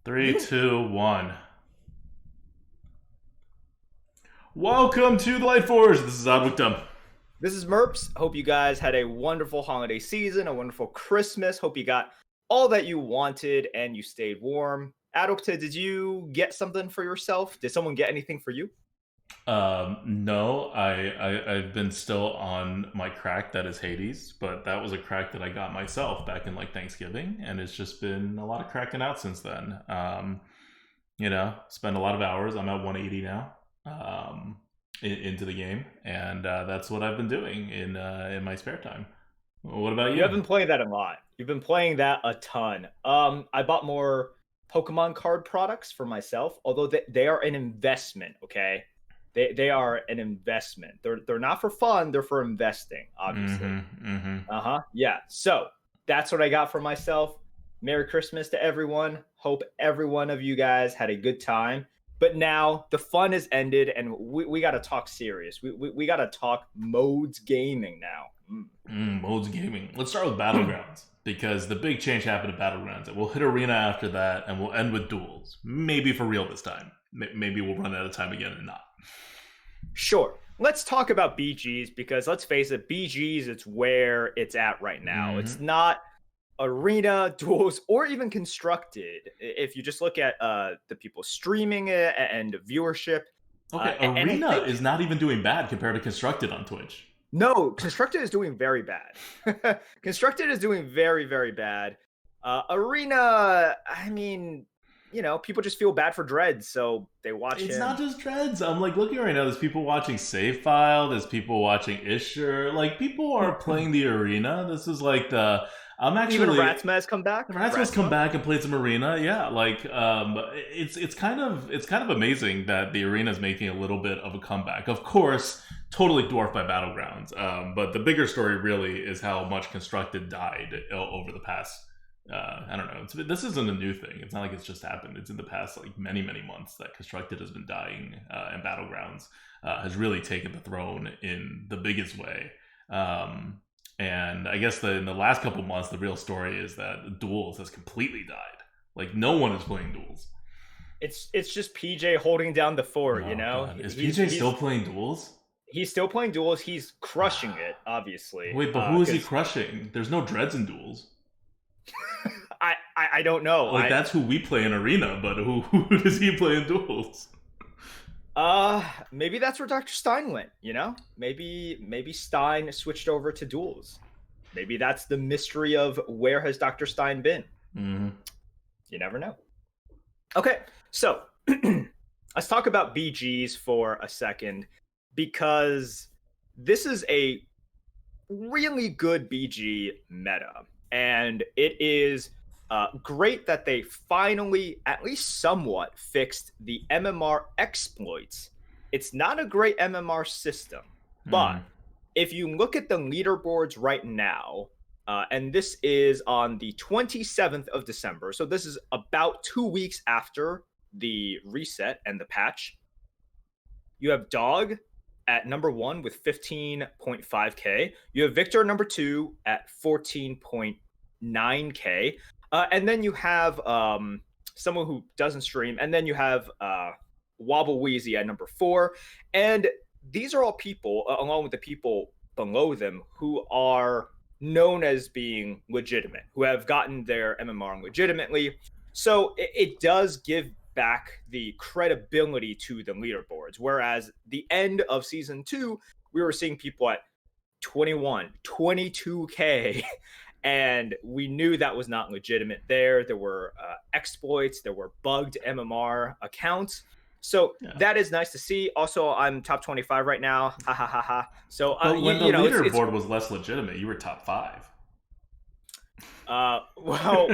Three, two, one. Welcome to the Lightforge. This is Adwictum. This is Merps. Hope you guys had a wonderful holiday season, a wonderful Christmas. Hope you got all that you wanted and you stayed warm. Adokta, did you get something for yourself? Did someone get anything for you? No, I've been still on my crack that is Hades, but that was a crack that I got myself back in like Thanksgiving, and it's just been a lot of cracking out since then. Spend a lot of hours. I'm at 180 now. Into the game, and that's what I've been doing in my spare time. What about you? You have been playing that a lot. You've been playing that a ton. I bought more Pokemon card products for myself, although they are an investment, okay? They are an investment. They're not for fun, they're for investing, obviously. Yeah. So that's what I got for myself. Merry Christmas to everyone. Hope every one of you guys had a good time. But now the fun has ended, and we got to talk serious. We got to talk modes gaming now. Modes gaming. Let's start with Battlegrounds, because the big change happened at Battlegrounds. And we'll hit Arena after that, and we'll end with Duels. Maybe for real this time. Maybe we'll run out of time again and not. Sure. Let's talk about BGs, because let's face it, BGs, it's where it's at right now. It's not Arena, Duels, or even Constructed. If you just look at the people streaming it and viewership. Okay, Arena is not even doing bad compared to Constructed on Twitch. No, Constructed is doing very bad. Constructed is doing very, very bad. Arena, I mean, people just feel bad for Dreads, so they watch him. It's not just Dreads. I'm like looking right now. There's people watching Save File. There's people watching Isher. Like, people are playing the Arena. This is like the... Even Ratsma has come back. Ratsma's come back and played some Arena. Yeah, like it's kind of amazing that the Arena is making a little bit of a comeback. Of course, totally dwarfed by Battlegrounds. But the bigger story really is how much Constructed died over the past. I don't know. This isn't a new thing. It's not like it's just happened. It's in the past like many months that Constructed has been dying, and Battlegrounds has really taken the throne in the biggest way. And I guess in the last couple months, the real story is that Duels has completely died. Like, no one is playing Duels. It's just PJ holding down the fort, God. Is PJ still playing Duels? He's still playing Duels. He's crushing it, obviously. Wait, but who is he crushing? There's no Dreads in Duels. I don't know. Like, that's who we play in Arena, but who does he play in Duels? Maybe that's where Dr. Stein went, Maybe Stein switched over to Duels. Maybe that's the mystery of where has Dr. Stein been. You never know. Okay, so let's talk about BGs for a second, because this is a really good BG meta, and it is great that they finally, at least somewhat, fixed the MMR exploits. It's not a great MMR system, but if you look at the leaderboards right now, and this is on the 27th of December, so this is about 2 weeks after the reset and the patch, you have Dog at number 1 with 15.5k. You have Victor number 2 at 14.9k. And then you have someone who doesn't stream, and then you have Wobble Wheezy at number 4. And these are all people, along with the people below them, who are known as being legitimate, who have gotten their MMR legitimately. So it does give back the credibility to the leaderboards. Whereas the end of Season 2, we were seeing people at 21, 22k. And we knew that was not legitimate there. There were exploits. There were bugged MMR accounts. So that is nice to see. Also, I'm top 25 right now. Ha ha ha ha. So when the leaderboard was less legitimate, you were top 5. Well,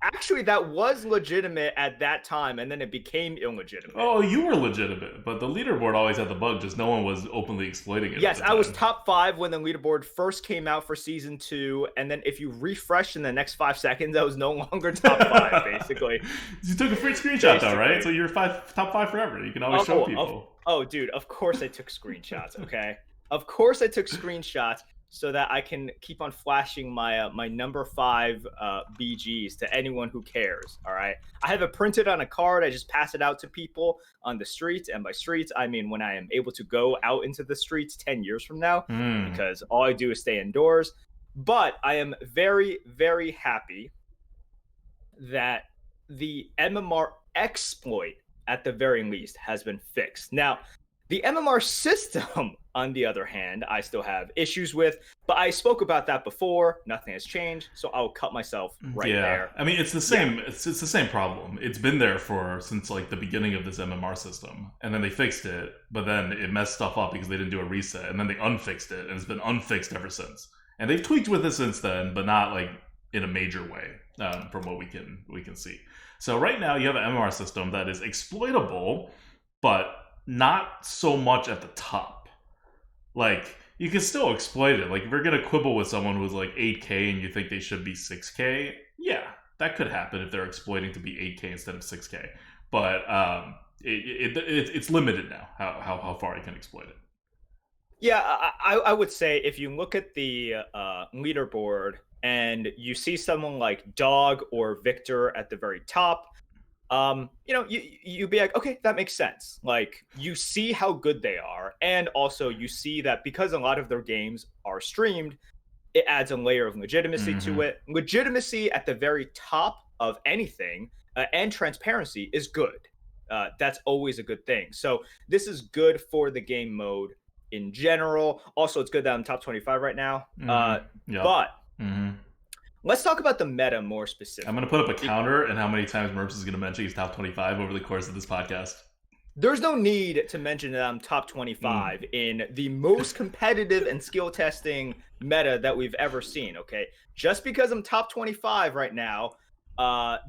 actually, that was legitimate at that time, and then it became illegitimate. Oh, you were legitimate, but the leaderboard always had the bug, just no one was openly exploiting it. Yes, I was top 5 when the leaderboard first came out for Season 2, and then if you refresh in the next 5 seconds, I was no longer top 5, basically. You took a free screenshot, though, right? So you're top 5 forever. You can always show people. Oh, dude, of course I took screenshots, okay? Of course I took screenshots. so that I can keep on flashing my my number 5 BGs to anyone who cares. All right, I have it printed on a card. I just pass it out to people on the streets, and by streets I mean when I am able to go out into the streets 10 years from now, because all I do is stay indoors. But I am very, very happy that the MMR exploit, at the very least, has been fixed. Now, the MMR system, on the other hand, I still have issues with, but I spoke about that before. Nothing has changed, so I'll cut myself right there. I mean, it's the same. Yeah. It's the same problem. It's been there since like the beginning of this MMR system, and then they fixed it, but then it messed stuff up because they didn't do a reset, and then they unfixed it, and it's been unfixed ever since. And they've tweaked with it since then, but not like in a major way, from what we can see. So right now you have an MMR system that is exploitable, but not so much at the top. Like, you can still exploit it. Like, if you're gonna quibble with someone who's like 8K and you think they should be 6K, yeah, that could happen if they're exploiting to be 8K instead of 6K. But it's limited now how far you can exploit it. Yeah, I would say if you look at the leaderboard and you see someone like Dog or Victor at the very top, you'd be like, okay, that makes sense. Like, you see how good they are, and also you see that because a lot of their games are streamed, it adds a layer of legitimacy to it. Legitimacy at the very top of anything, and transparency is good. That's always a good thing. So this is good for the game mode in general. Also, it's good that I'm top 25 right now. But let's talk about the meta more specifically. I'm going to put up a counter and how many times Merps is going to mention he's top 25 over the course of this podcast. There's no need to mention that I'm top 25 in the most competitive and skill testing meta that we've ever seen, okay? Just because I'm top 25 right now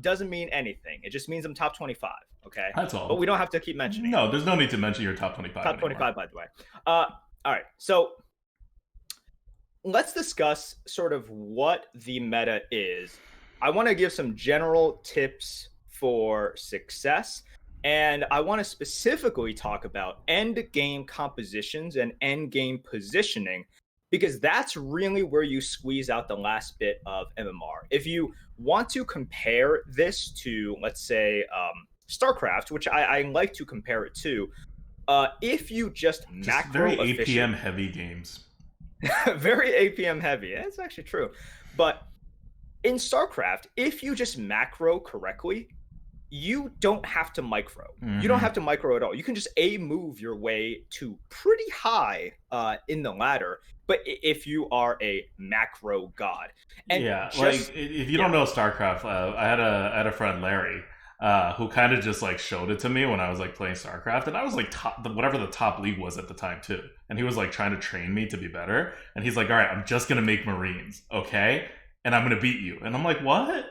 doesn't mean anything. It just means I'm top 25, okay? That's all. But we don't have to keep mentioning No, there's no need to mention your top 25 Top 25, by the way. All right, so let's discuss sort of what the meta is. I want to give some general tips for success, and I want to specifically talk about end game compositions and end game positioning, because that's really where you squeeze out the last bit of MMR. If you want to compare this to, let's say, StarCraft, which I like to compare it to, if you just macro very APM heavy games. Very APM heavy. That's actually true. But in StarCraft, if you just macro correctly, you don't have to micro. You don't have to micro at all. You can just move your way to pretty high in the ladder. But if you are a macro god, and like if you don't know StarCraft, I had a friend, Larry, who kind of just like showed it to me when I was like playing StarCraft, and I was like whatever the top league was at the time too, and he was like trying to train me to be better, and he's like, all right, I'm just gonna make Marines, okay, and I'm gonna beat you, and I'm like, what?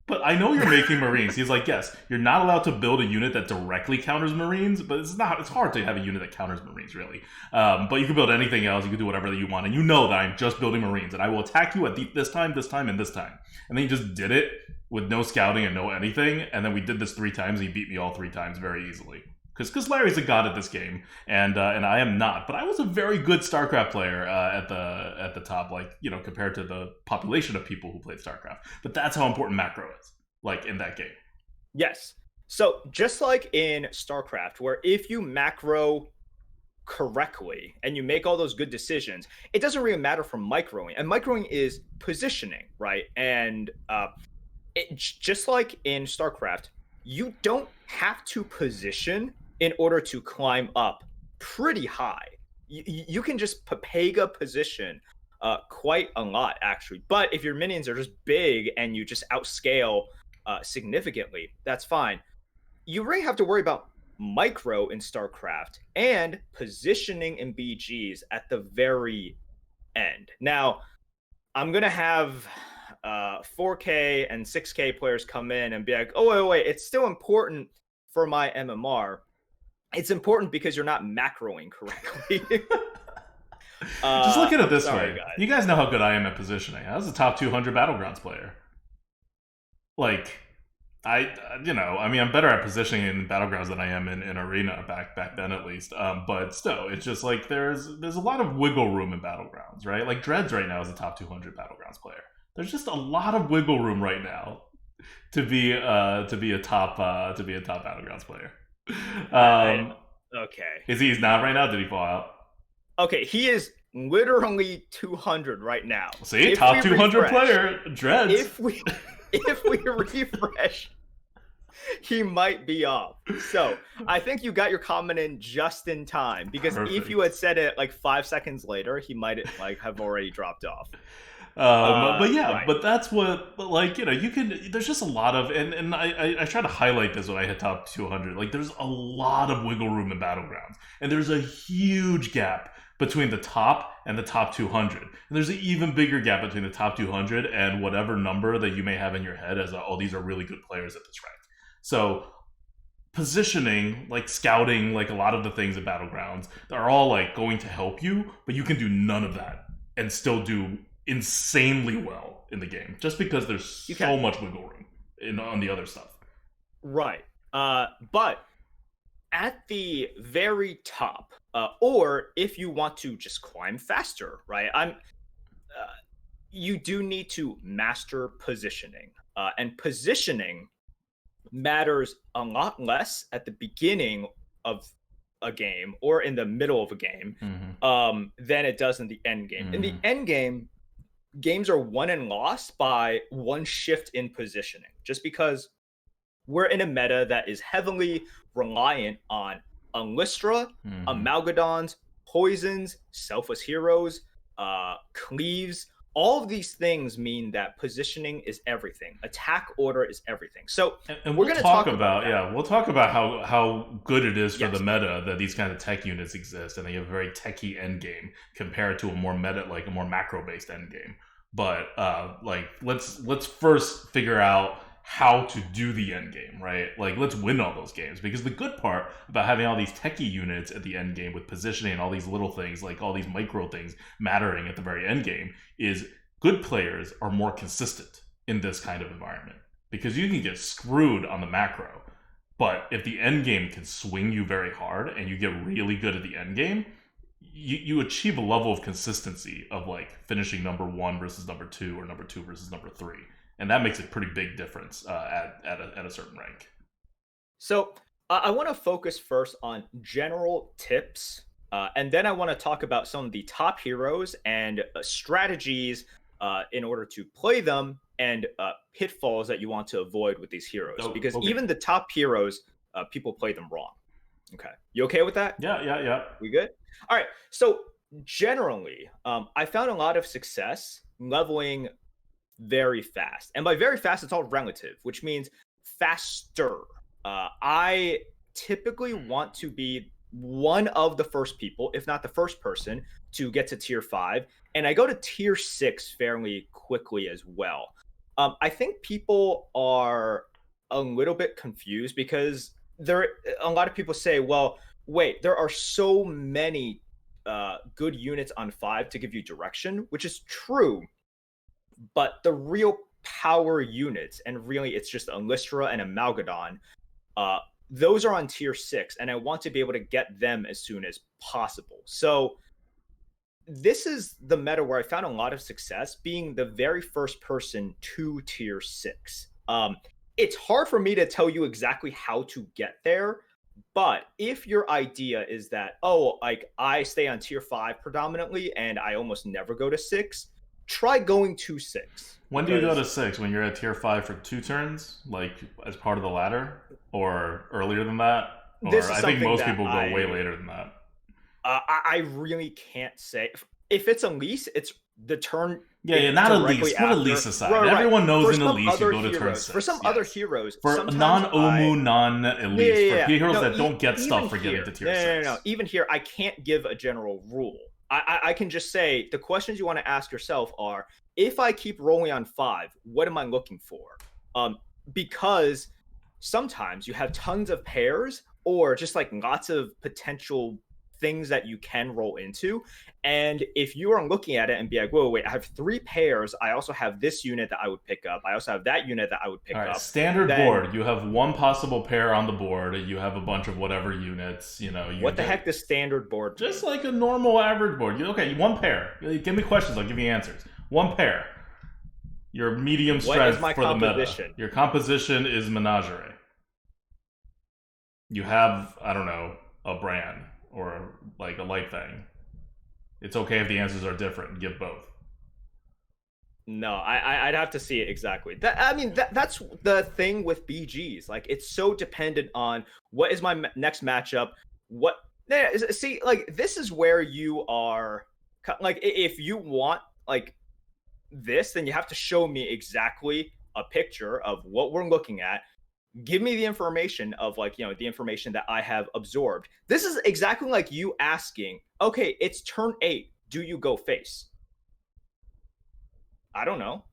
But I know you're making Marines. He's like, yes, you're not allowed to build a unit that directly counters Marines, but it's hard to have a unit that counters Marines, really. But you can build anything else. You can do whatever that you want. And you know that I'm just building Marines, and I will attack you at this time, and this time. And then he just did it with no scouting and no anything. And then we did this 3 times, and he beat me all 3 times very easily. Because Larry's a god at this game, and I am not. But I was a very good StarCraft player at the top, like, you know, compared to the population of people who played StarCraft. But that's how important macro is, like, in that game. Yes. So just like in StarCraft, where if you macro correctly and you make all those good decisions, it doesn't really matter for microing. And microing is positioning, right? And just like in StarCraft, you don't have to position in order to climb up pretty high. You can just Papega position quite a lot, actually. But if your minions are just big and you just outscale significantly, that's fine. You really have to worry about micro in StarCraft and positioning in BGs at the very end. Now, I'm going to have 4K and 6K players come in and be like, oh, wait, it's still important for my MMR. It's important because you're not macroing correctly. Just look at it this way. Guys. You guys know how good I am at positioning. I was a top 200 Battlegrounds player. Like, I'm better at positioning in Battlegrounds than I am in Arena back then at least. But still, it's just like there's a lot of wiggle room in Battlegrounds, right? Like Dreads right now is a top 200 Battlegrounds player. There's just a lot of wiggle room right now to be a top Battlegrounds player. Okay. He's not right now? Did he fall out? Okay, he is literally 200 right now. See, top 200 player, Dreads. If we refresh, he might be off. So I think you got your comment in just in time, because Perfect. If you had said it like 5 seconds later, he might have already dropped off. But yeah, right. but that's what, you can, there's just a lot of, and I try to highlight this when I hit top 200, like there's a lot of wiggle room in Battlegrounds, and there's a huge gap between the top and the top 200. And there's an even bigger gap between the top 200 and whatever number that you may have in your head as, these are really good players at this rank. So positioning, like scouting, like a lot of the things in Battlegrounds are all like going to help you, but you can do none of that and still do insanely well in the game, just because there's so much wiggle room on the other stuff. Right. But at the very top, or if you want to just climb faster, right? You do need to master positioning, and positioning matters a lot less at the beginning of a game or in the middle of a game, than it does in the end game. In the end game, games are won and lost by one shift in positioning, just because we're in a meta that is heavily reliant on Unlistra, Amalgadons, Poisons, Selfless Heroes, Cleaves. All of these things mean that positioning is everything. Attack order is everything. So and we're going to talk about we'll talk about how good it is for the meta that these kind of tech units exist, and they have a very techy end game compared to a more meta, like a more macro based end game. But let's first figure out how to do the end game, right? Like, let's win all those games, because the good part about having all these techie units at the end game with positioning and all these little things, like all these micro things mattering at the very end game, is good players are more consistent in this kind of environment, because you can get screwed on the macro, but if the end game can swing you very hard and you get really good at the end game, you achieve a level of consistency of like finishing number 1 versus number 2, or number 2 versus number 3. And that makes a pretty big difference at a certain rank. So I want to focus first on general tips, and then I want to talk about some of the top heroes and strategies in order to play them, and pitfalls that you want to avoid with these heroes. Because even the top heroes, people play them wrong. Okay. You okay with that? Yeah. We good? All right. So generally, I found a lot of success leveling very fast. And by very fast, it's all relative, which means faster. I typically want to be one of the first people, if not the first person, to get to tier 5. And I go to tier 6 fairly quickly as well. I think people are a little bit confused, because a lot of people say, well, wait, there are so many good units on 5 to give you direction, which is true. But the real power units, and really it's just Unlistra and Amalgadon, those are on tier 6, and I want to be able to get them as soon as possible. So this is the meta where I found a lot of success, being the very first person to tier 6. It's hard for me to tell you exactly how to get there, but if your idea is that, I stay on tier 5 predominantly and I almost never go to 6, try going to 6. When do you go to 6? When you're at tier 5 for 2 turns, like as part of the ladder, or earlier than that? Or I think most people go way later than that. I really can't say. If it's Elise, it's the turn. Yeah, not Elise. Put Elise aside. Right. Everyone knows in Elise you go to turn 6. For some other heroes, for non-Omu, non-Elise, for heroes that don't get stuff for getting to tier 6. No. Even here, I can't give a general rule. I can just say the questions you want to ask yourself are, if I keep rolling on 5, what am I looking for? Because sometimes you have tons of pairs, or just like lots of potential things that you can roll into. And if you are looking at it and be like, whoa, wait, I have 3 pairs. I also have this unit that I would pick up. I also have that unit that I would pick All right, up. standard board. You have one possible pair on the board. You have a bunch of whatever units. What the heck does standard board mean? Just like a normal average board. Okay, one pair. Give me questions. I'll give you answers. One pair. Your medium strength for the meta. Your composition is menagerie. You have, I don't know, a brand or like a light thing. It's okay if the answers are different. Give both. No, I'd have to see it exactly. That's the thing with BGs. Like, it's so dependent on what is my next matchup. See, like, this is where you are. Like, if you want like this, then you have to show me exactly a picture of what we're looking at. Give me the information of, like, the information that I have absorbed. This is exactly like you asking, okay, it's turn 8. Do you go face? I don't know.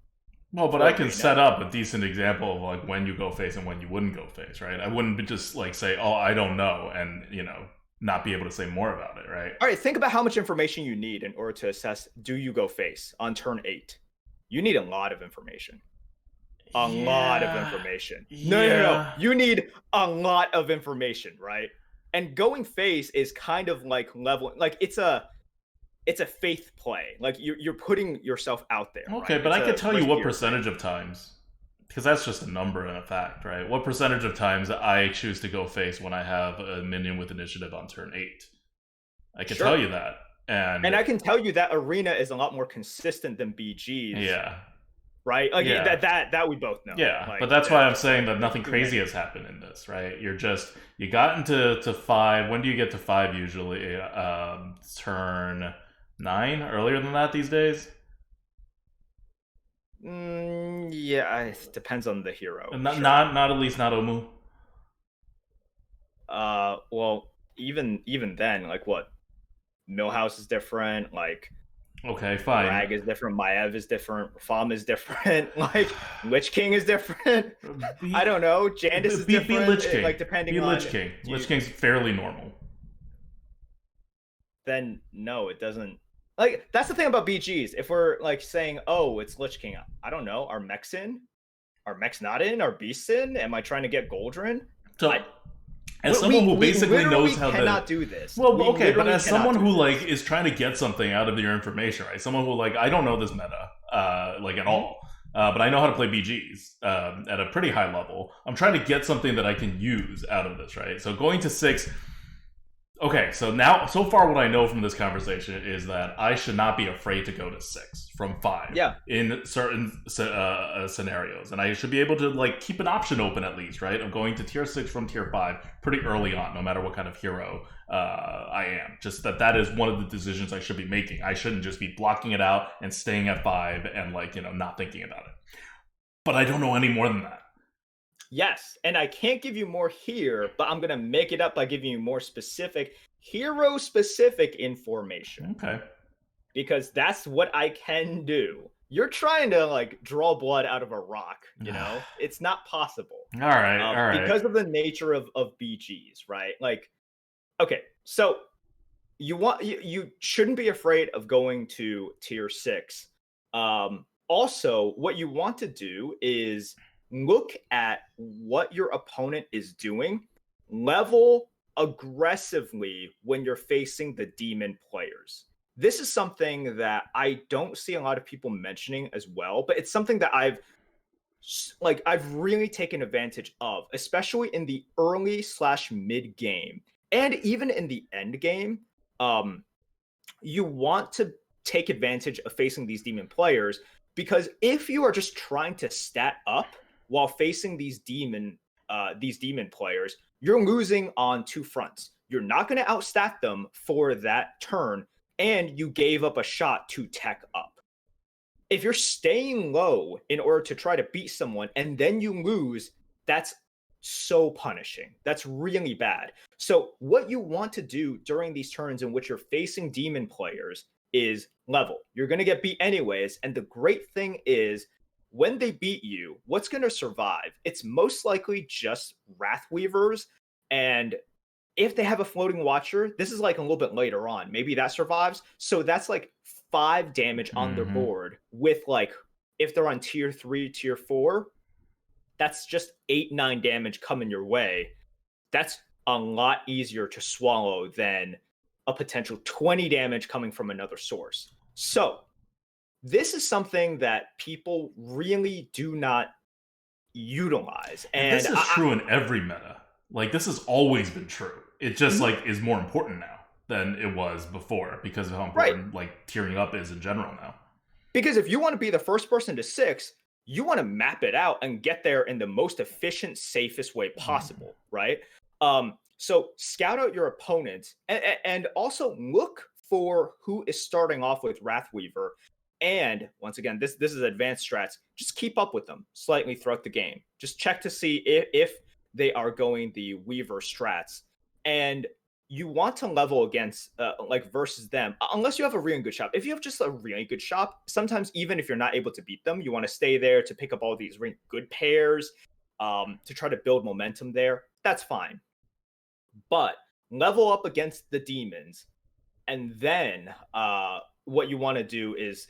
Well, but I can set up a decent example of like when you go face and when you wouldn't go face, right? I wouldn't just like say, oh, I don't know, and not be able to say more about it, right? All right, think about how much information you need in order to assess, do you go face on turn 8? You need a lot of information. A lot of information. No. You need a lot of information, right? And going face is kind of like leveling. Like, it's a faith play. Like, you're putting yourself out there. Okay, right? but I can tell you what percentage of times, because that's just a number and a fact, right? What percentage of times I choose to go face when I have a minion with initiative on turn 8? I can tell you that. And I can tell you that Arena is a lot more consistent than BGs. Yeah. Right? Like, that we both know. Yeah, like, but that's why I'm saying that nothing crazy has happened in this, right? You got into 5. When do you get to 5 usually? Turn 9? Earlier than that these days? Yeah, it depends on the hero. Not at least not Omu. Well, even then, like, what? Millhouse is different, like, okay, fine. Rag is different, Maev is different, Fam is different, like, Lich King is different. I don't know, Jandis is different. Be Lich King. Like, depending on Lich King. Lich King's fairly normal. Then no, it doesn't. Like, that's the thing about BGs. If we're like saying, oh, it's Lich King, I don't know, are mechs in? Are mechs not in? Are beasts in? Am I trying to get Goldrin? So, as someone who basically knows how to... We cannot do this. Well, okay, but as someone who, like, is trying to get something out of your information, right? Someone who, like, I don't know this meta, like, at all. But I know how to play BGs at a pretty high level. I'm trying to get something that I can use out of this, right? So going to 6... Okay, so far what I know from this conversation is that I should not be afraid to go to 6 from 5 in certain scenarios. And I should be able to, like, keep an option open at least, right? Of going to tier 6 from tier 5 pretty early on, no matter what kind of hero I am. Just that is one of the decisions I should be making. I shouldn't just be blocking it out and staying at 5 and, like, not thinking about it. But I don't know any more than that. Yes, and I can't give you more here, but I'm going to make it up by giving you more specific, hero-specific information. Okay. Because that's what I can do. You're trying to, like, draw blood out of a rock, It's not possible. All right. Because of the nature of BGs, right? Like, okay, so you shouldn't be afraid of going to tier 6. Also, what you want to do is look at what your opponent is doing, level aggressively when you're facing the demon players. This is something that I don't see a lot of people mentioning as well, but it's something that I've really taken advantage of, especially in the early/mid game and even in the end game. You want to take advantage of facing these demon players, because if you are just trying to stat up while facing these demon players, you're losing on 2 fronts. You're not going to outstat them for that turn, and you gave up a shot to tech up. If you're staying low in order to try to beat someone and then you lose, that's so punishing. That's really bad. So what you want to do during these turns in which you're facing demon players is level. You're going to get beat anyways, and the great thing is, when they beat you, what's going to survive? It's most likely just Wrathweavers and if they have a floating watcher, this is like a little bit later on. Maybe that survives. So that's like 5 damage on their board with like, if they're on tier 3, tier 4, that's just 8, 9 damage coming your way. That's a lot easier to swallow than a potential 20 damage coming from another source. So this is something that people really do not utilize. And this is true in every meta. Like, this has always been true. It just like is more important now than it was before because of how important like tiering up is in general now. Because if you want to be the first person to 6, you want to map it out and get there in the most efficient, safest way possible, right? So scout out your opponent and also look for who is starting off with Wrathweaver. And once again, this is advanced strats. Just keep up with them slightly throughout the game. Just check to see if they are going the Weaver strats. And you want to level against, like versus them, unless you have a really good shop. If you have just a really good shop, sometimes even if you're not able to beat them, you want to stay there to pick up all these really good pairs, to try to build momentum there. That's fine. But level up against the demons, and then what you want to do is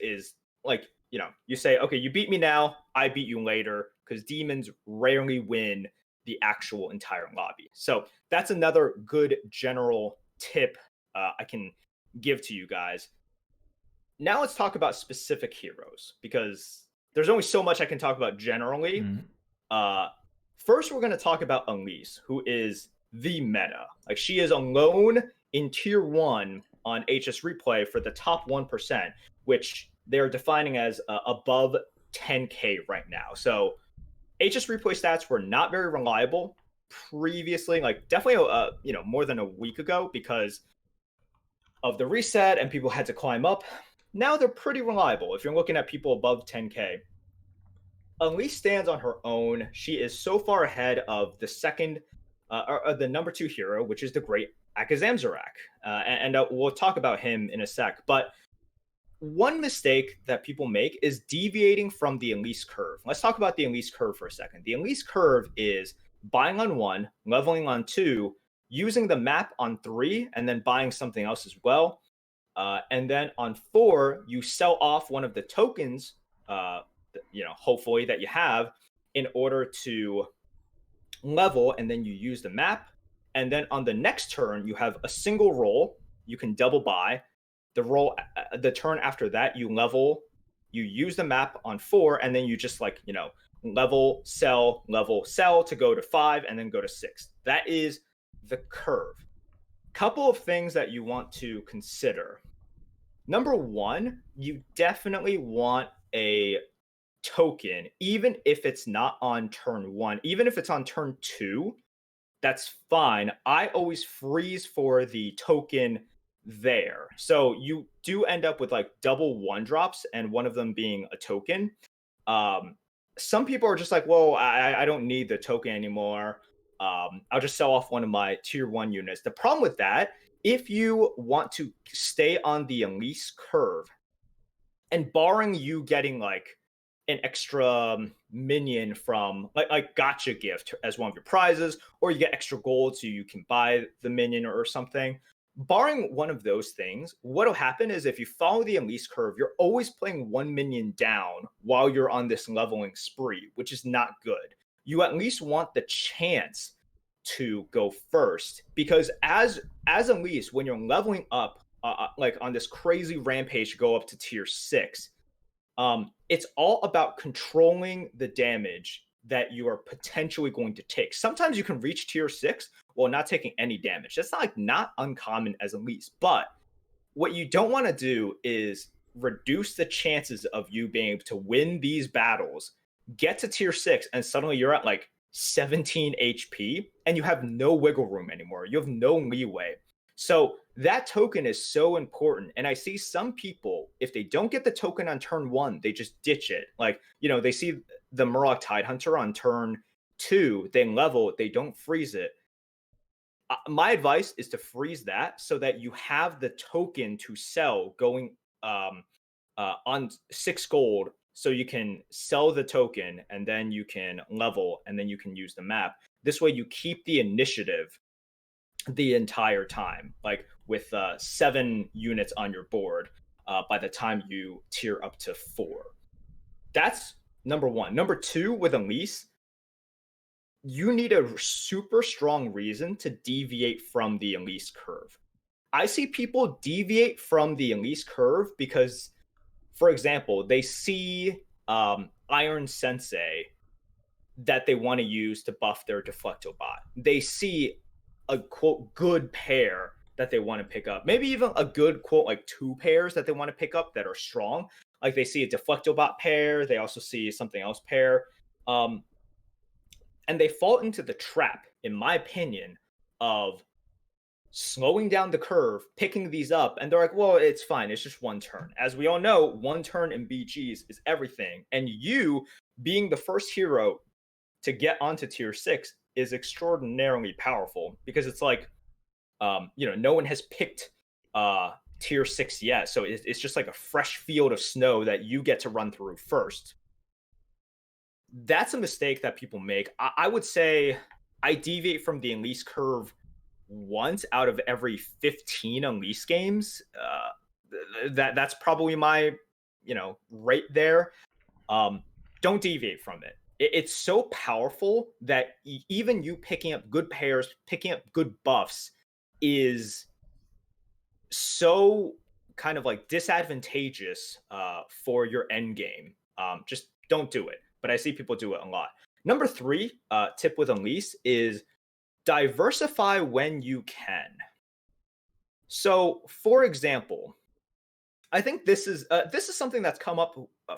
like, you know, you say, okay, you beat me now, I beat you later, because demons rarely win the actual entire lobby. So that's another good general tip I can give to you guys. Now let's talk about specific heroes, because there's only so much I can talk about generally. First, we're going to talk about Elise, who is the meta. Like, she is alone in tier 1 on HS Replay for the top 1%, which they're defining as above 10k right now. So HS Replay stats were not very reliable previously, like definitely you know, more than a week ago, because of the reset and people had to climb up. Now they're pretty reliable if you're looking at people above 10k. Elise stands on her own. She is so far ahead of the second or the number 2 hero, which is the great Akazamzarak, and we'll talk about him in a sec. But one mistake that people make is deviating from the Elise curve. Let's talk about the Elise curve for a second. The Elise curve is buying on 1, leveling on 2, using the map on 3, and then buying something else as well. And then on 4, you sell off one of the tokens, you know, hopefully that you have, in order to level, and then you use the map. And then on the next turn, you have a single roll. You can double buy. The turn after that, you level, you use the map on 4, and then you just, like, you know, level, sell to go to 5, and then go to 6. That is the curve. Couple of things that you want to consider. Number 1, you definitely want a token, even if it's not on turn 1, even if it's on turn 2, that's fine. I always freeze for the token there. So you do end up with like double 1-drops, and one of them being a token. Some people are just like, well, I don't need the token anymore. I'll just sell off one of my tier 1 units. The problem with that, if you want to stay on the Elise curve, and barring you getting like an extra minion from like gotcha gift as one of your prizes, or you get extra gold so you can buy the minion or something, barring one of those things, what'll happen is if you follow the Elise curve, you're always playing 1 minion down while you're on this leveling spree, which is not good. You at least want the chance to go first, because as Elise, when you're leveling up, like on this crazy rampage to go up to tier 6, it's all about controlling the damage that you are potentially going to take. Sometimes you can reach tier 6 while not taking any damage. That's not uncommon as Elise. But what you don't want to do is reduce the chances of you being able to win these battles, get to tier 6, and suddenly you're at like 17 HP, and you have no wiggle room anymore. You have no leeway. So that token is so important. And I see some people, if they don't get the token on turn 1, they just ditch it. Like, you know, they see the Murloc Tidehunter on turn 2, they level, they don't freeze it. My advice is to freeze that so that you have the token to sell going on 6 gold, so you can sell the token, and then you can level, and then you can use the map. This way you keep the initiative the entire time, like with 7 units on your board by the time you tier up to 4. That's number one. Number two, with Elise, you need a super strong reason to deviate from the Elise curve. I see people deviate from the Elise curve because, for example, they see Iron Sensei that they want to use to buff their Deflecto bot. They see a quote good pair that they want to pick up. Maybe even a good quote like 2 pairs that they want to pick up that are strong. Like they see a Deflecto bot pair, they also see something else pair. And they fall into the trap, in my opinion, of slowing down the curve, picking these up, and they're like, well, it's fine. It's just 1 turn. As we all know, 1 turn in BGs is everything. And you being the first hero to get onto tier 6 is extraordinarily powerful because it's like, no one has picked tier 6 yet. So it's just like a fresh field of snow that you get to run through first. That's a mistake that people make. I would say I deviate from the Elise curve once out of every 15 Elise games. That's probably my, rate there. Don't deviate from it. It's so powerful that even you picking up good pairs, picking up good buffs is so kind of like disadvantageous for your end game. Just don't do it. But I see people do it a lot. Number 3 tip with Elise is diversify when you can. So, for example, I think this is something that's come up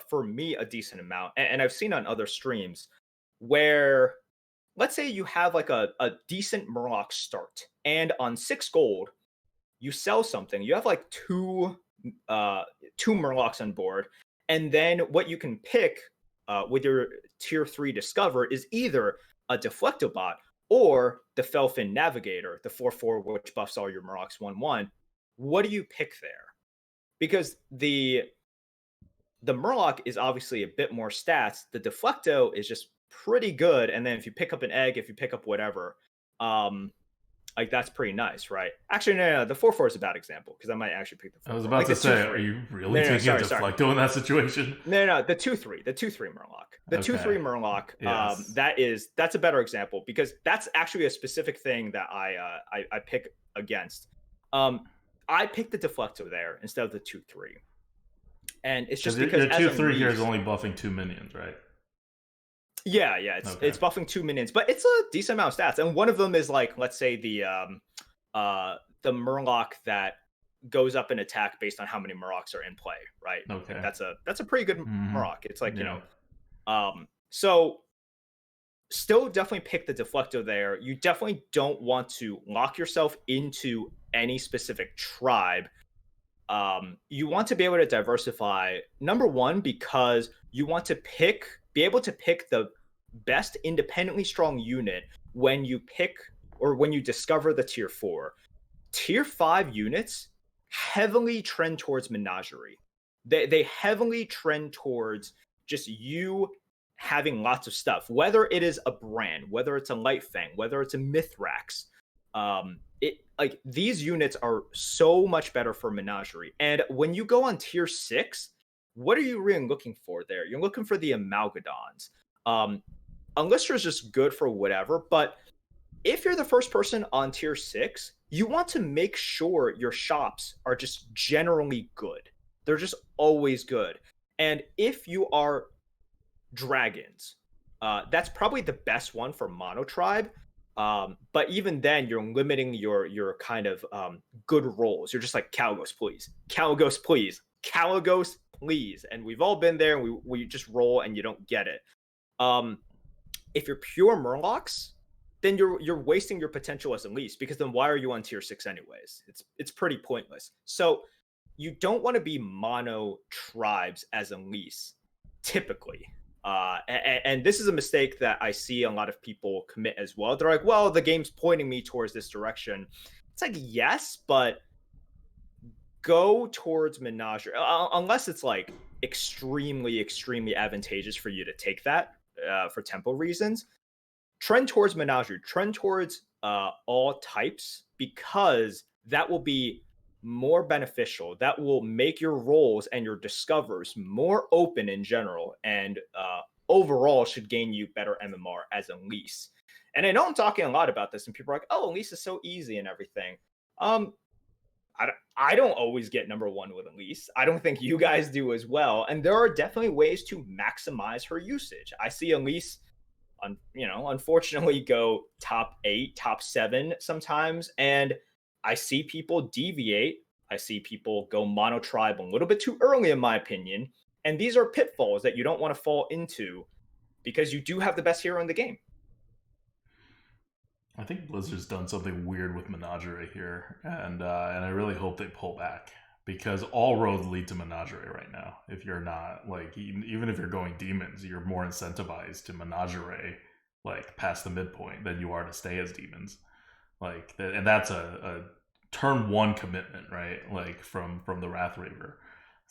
for me a decent amount, and I've seen on other streams where, let's say you have like a decent Murloc start, and on 6 gold, you sell something. You have like two Murlocs on board, and then what you can pick with your tier 3 discover is either a Deflectobot or the Felfin Navigator, the 4/4 which buffs all your Murlocs 1/1. What do you pick there? Because the Murloc is obviously a bit more stats. The Deflecto is just pretty good, and then if you pick up an egg, if you pick up whatever, like that's pretty nice, right? Actually, no, the 4/4 is a bad example because I might actually pick the 4/4. I was about to say, are you really taking a Deflecto in that situation? No, the 2/3 Murloc. The 2/3 Murloc, yes. That's a better example because that's actually a specific thing that I pick against. I picked the Deflecto there instead of the 2/3. And it's just because your 2/3 here is only buffing 2 minions, right? Yeah, it's buffing 2 minions, but it's a decent amount of stats. And one of them is like, let's say the Murloc that goes up in attack based on how many Murlocs are in play, right? Okay. Like that's a pretty good Murloc. It's like, so still definitely pick the Deflecto there. You definitely don't want to lock yourself into any specific tribe. You want to be able to diversify, number 1, because you want to be able to pick the best independently strong unit when you pick or when you discover the tier 4. Tier 5 units heavily trend towards Menagerie. They heavily trend towards just you having lots of stuff, whether it is a brand, whether it's a Lightfang, whether it's a Mithrax. Like these units are so much better for Menagerie. And when you go on tier 6, what are you really looking for there? You're looking for the Amalgadons. Unless you're just good for whatever, but if you're the first person on tier 6, you want to make sure your shops are just generally good. They're just always good. And if you are dragons, that's probably the best one for mono tribe. But even then, you're limiting your kind of good rolls. You're just like, Caligos, please. Caligos, please. Caligos, please. And we've all been there, and we just roll and you don't get it. If you're pure Murlocs, then you're wasting your potential as Elise, because then why are you on tier 6 anyways? It's pretty pointless. So you don't want to be mono tribes as Elise, typically. And this is a mistake that I see a lot of people commit as well. They're like, well, the game's pointing me towards this direction. It's like, yes, but go towards Menagerie, unless it's like extremely, extremely advantageous for you to take that for tempo reasons. Trend towards Menagerie, trend towards all types, because that will be more beneficial. That will make your roles and your discovers more open in general, and overall should gain you better MMR as Elise. And I know I'm talking a lot about this, and people are like, "Oh, Elise is so easy and everything." Um, I don't always get number one with Elise. I don't think you guys do as well. And there are definitely ways to maximize her usage. I see Elise, unfortunately, go top 8, top 7 sometimes, and I see people deviate. I see people go mono tribe a little bit too early, in my opinion. And these are pitfalls that you don't want to fall into, because you do have the best hero in the game. I think Blizzard's done something weird with Menagerie here, and I really hope they pull back, because all roads lead to Menagerie right now. If you're not, like, even if you're going demons, you're more incentivized to Menagerie, like, past the midpoint than you are to stay as demons. Like, and that's a turn 1 commitment, right? Like, from the Wrathraver.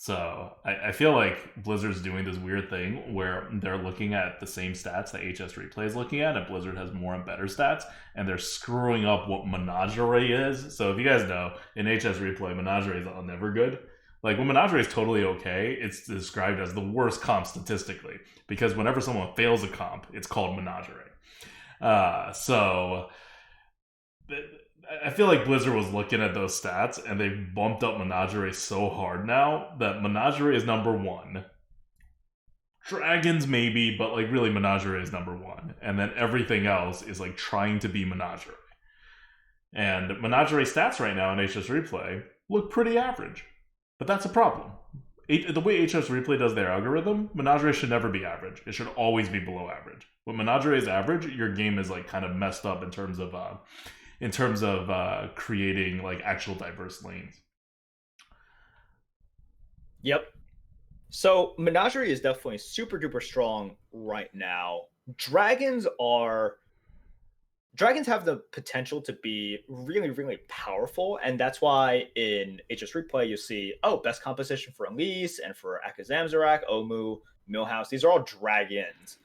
So I feel like Blizzard's doing this weird thing where they're looking at the same stats that HS Replay is looking at, and Blizzard has more and better stats, and they're screwing up what Menagerie is. So if you guys know, in HS Replay, Menagerie is never good. Like, when Menagerie is totally okay, it's described as the worst comp statistically, because whenever someone fails a comp, it's called Menagerie. So I feel like Blizzard was looking at those stats, and they bumped up Menagerie so hard now that Menagerie is number 1. Dragons maybe, but like really Menagerie is number 1. And then everything else is like trying to be Menagerie. And Menagerie stats right now in HS Replay look pretty average. But that's a problem. The way HS Replay does their algorithm, Menagerie should never be average. It should always be below average. When Menagerie is average, your game is like kind of messed up in terms of creating like actual diverse lanes. Yep. So Menagerie is definitely super duper strong right now. Dragons have the potential to be really, really powerful, and that's why in HS Replay you see, best composition for Elise and for Akazamzarak, Omu, Millhouse. These are all dragons,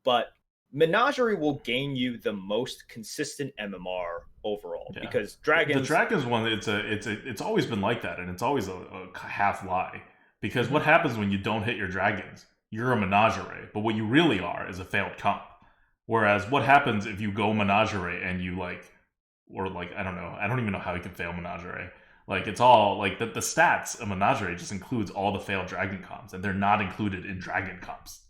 but Menagerie will gain you the most consistent MMR overall, because the dragons one, it's always been like that, and it's always a half lie, because what happens when you don't hit your dragons? You're a Menagerie, but what you really are is a failed comp. Whereas what happens if you go Menagerie and you I don't know, I don't even know how you can fail Menagerie. Like, it's all like the stats of Menagerie just includes all the failed dragon comps, and they're not included in dragon comps.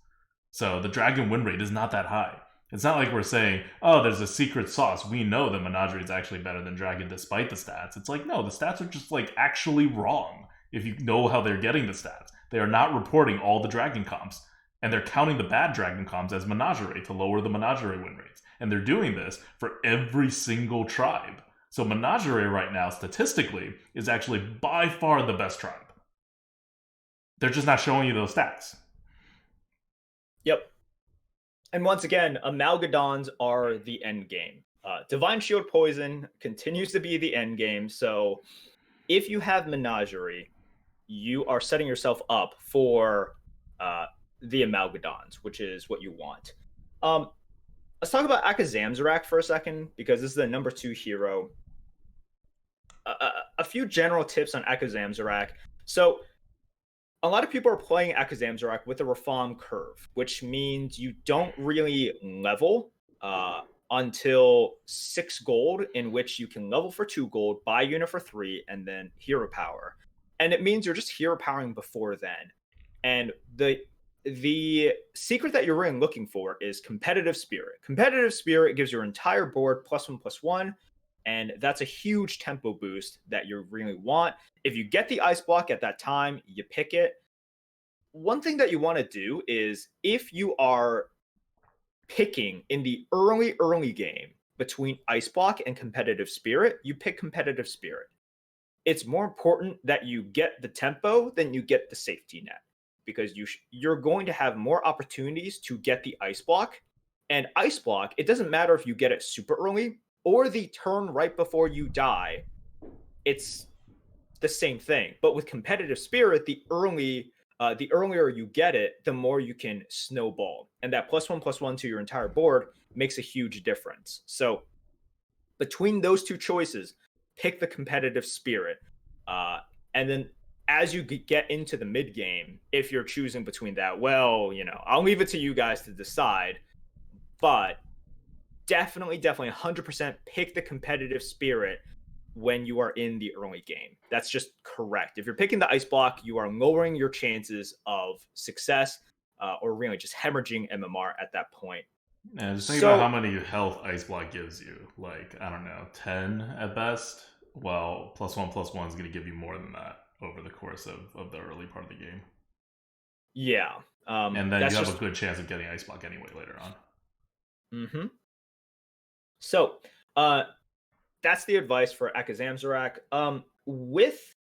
So the dragon win rate is not that high. It's not like we're saying, there's a secret sauce. We know that Menagerie is actually better than dragon despite the stats. It's like, no, the stats are just like actually wrong if you know how they're getting the stats. They are not reporting all the dragon comps, and they're counting the bad dragon comps as Menagerie to lower the Menagerie win rates. And they're doing this for every single tribe. So Menagerie right now, statistically, is actually by far the best tribe. They're just not showing you those stats. Yep. And once again, Amalgadons are the end game. Divine Shield Poison continues to be the end game. So if you have Menagerie, you are setting yourself up for the Amalgadons, which is what you want. Let's talk about Akazamzarak for a second, because this is the number 2 hero. A few general tips on Akazamzarak. So a lot of people are playing Akazamzarak with a Reform curve, which means you don't really level until 6 gold, in which you can level for 2 gold, buy unit for 3, and then hero power. And it means you're just hero powering before then. And the secret that you're really looking for is Competitive Spirit. Competitive Spirit gives your entire board +1/+1, and that's a huge tempo boost that you really want. If you get the ice block at that time, you pick it. One thing that you want to do is, if you are picking in the early game between ice block and Competitive Spirit, you pick Competitive Spirit. It's more important that you get the tempo than you get the safety net, because you're going to have more opportunities to get the ice block. And ice block, it doesn't matter if you get it super early or the turn right before you die. It's the same thing. But with Competitive Spirit, the earlier you get it, the more you can snowball. And that +1/+1 to your entire board makes a huge difference. So Between those two choices, pick the competitive spirit. And then as you get into the mid game, if you're choosing between that, well, I'll leave it to you guys to decide. But definitely 100% pick the competitive spirit when you are in the early game. That's just correct. If you're picking the ice block, you are lowering your chances of success, or really just hemorrhaging MMR at that point. Yeah, just think about how many health ice block gives you. Like, I don't know, 10 at best? Well, +1/+1 is going to give you more than that over the course of the early part of the game. Yeah. And then you have a good chance of getting ice block anyway later on. Mm-hmm. So, that's the advice for Akazamzarak. With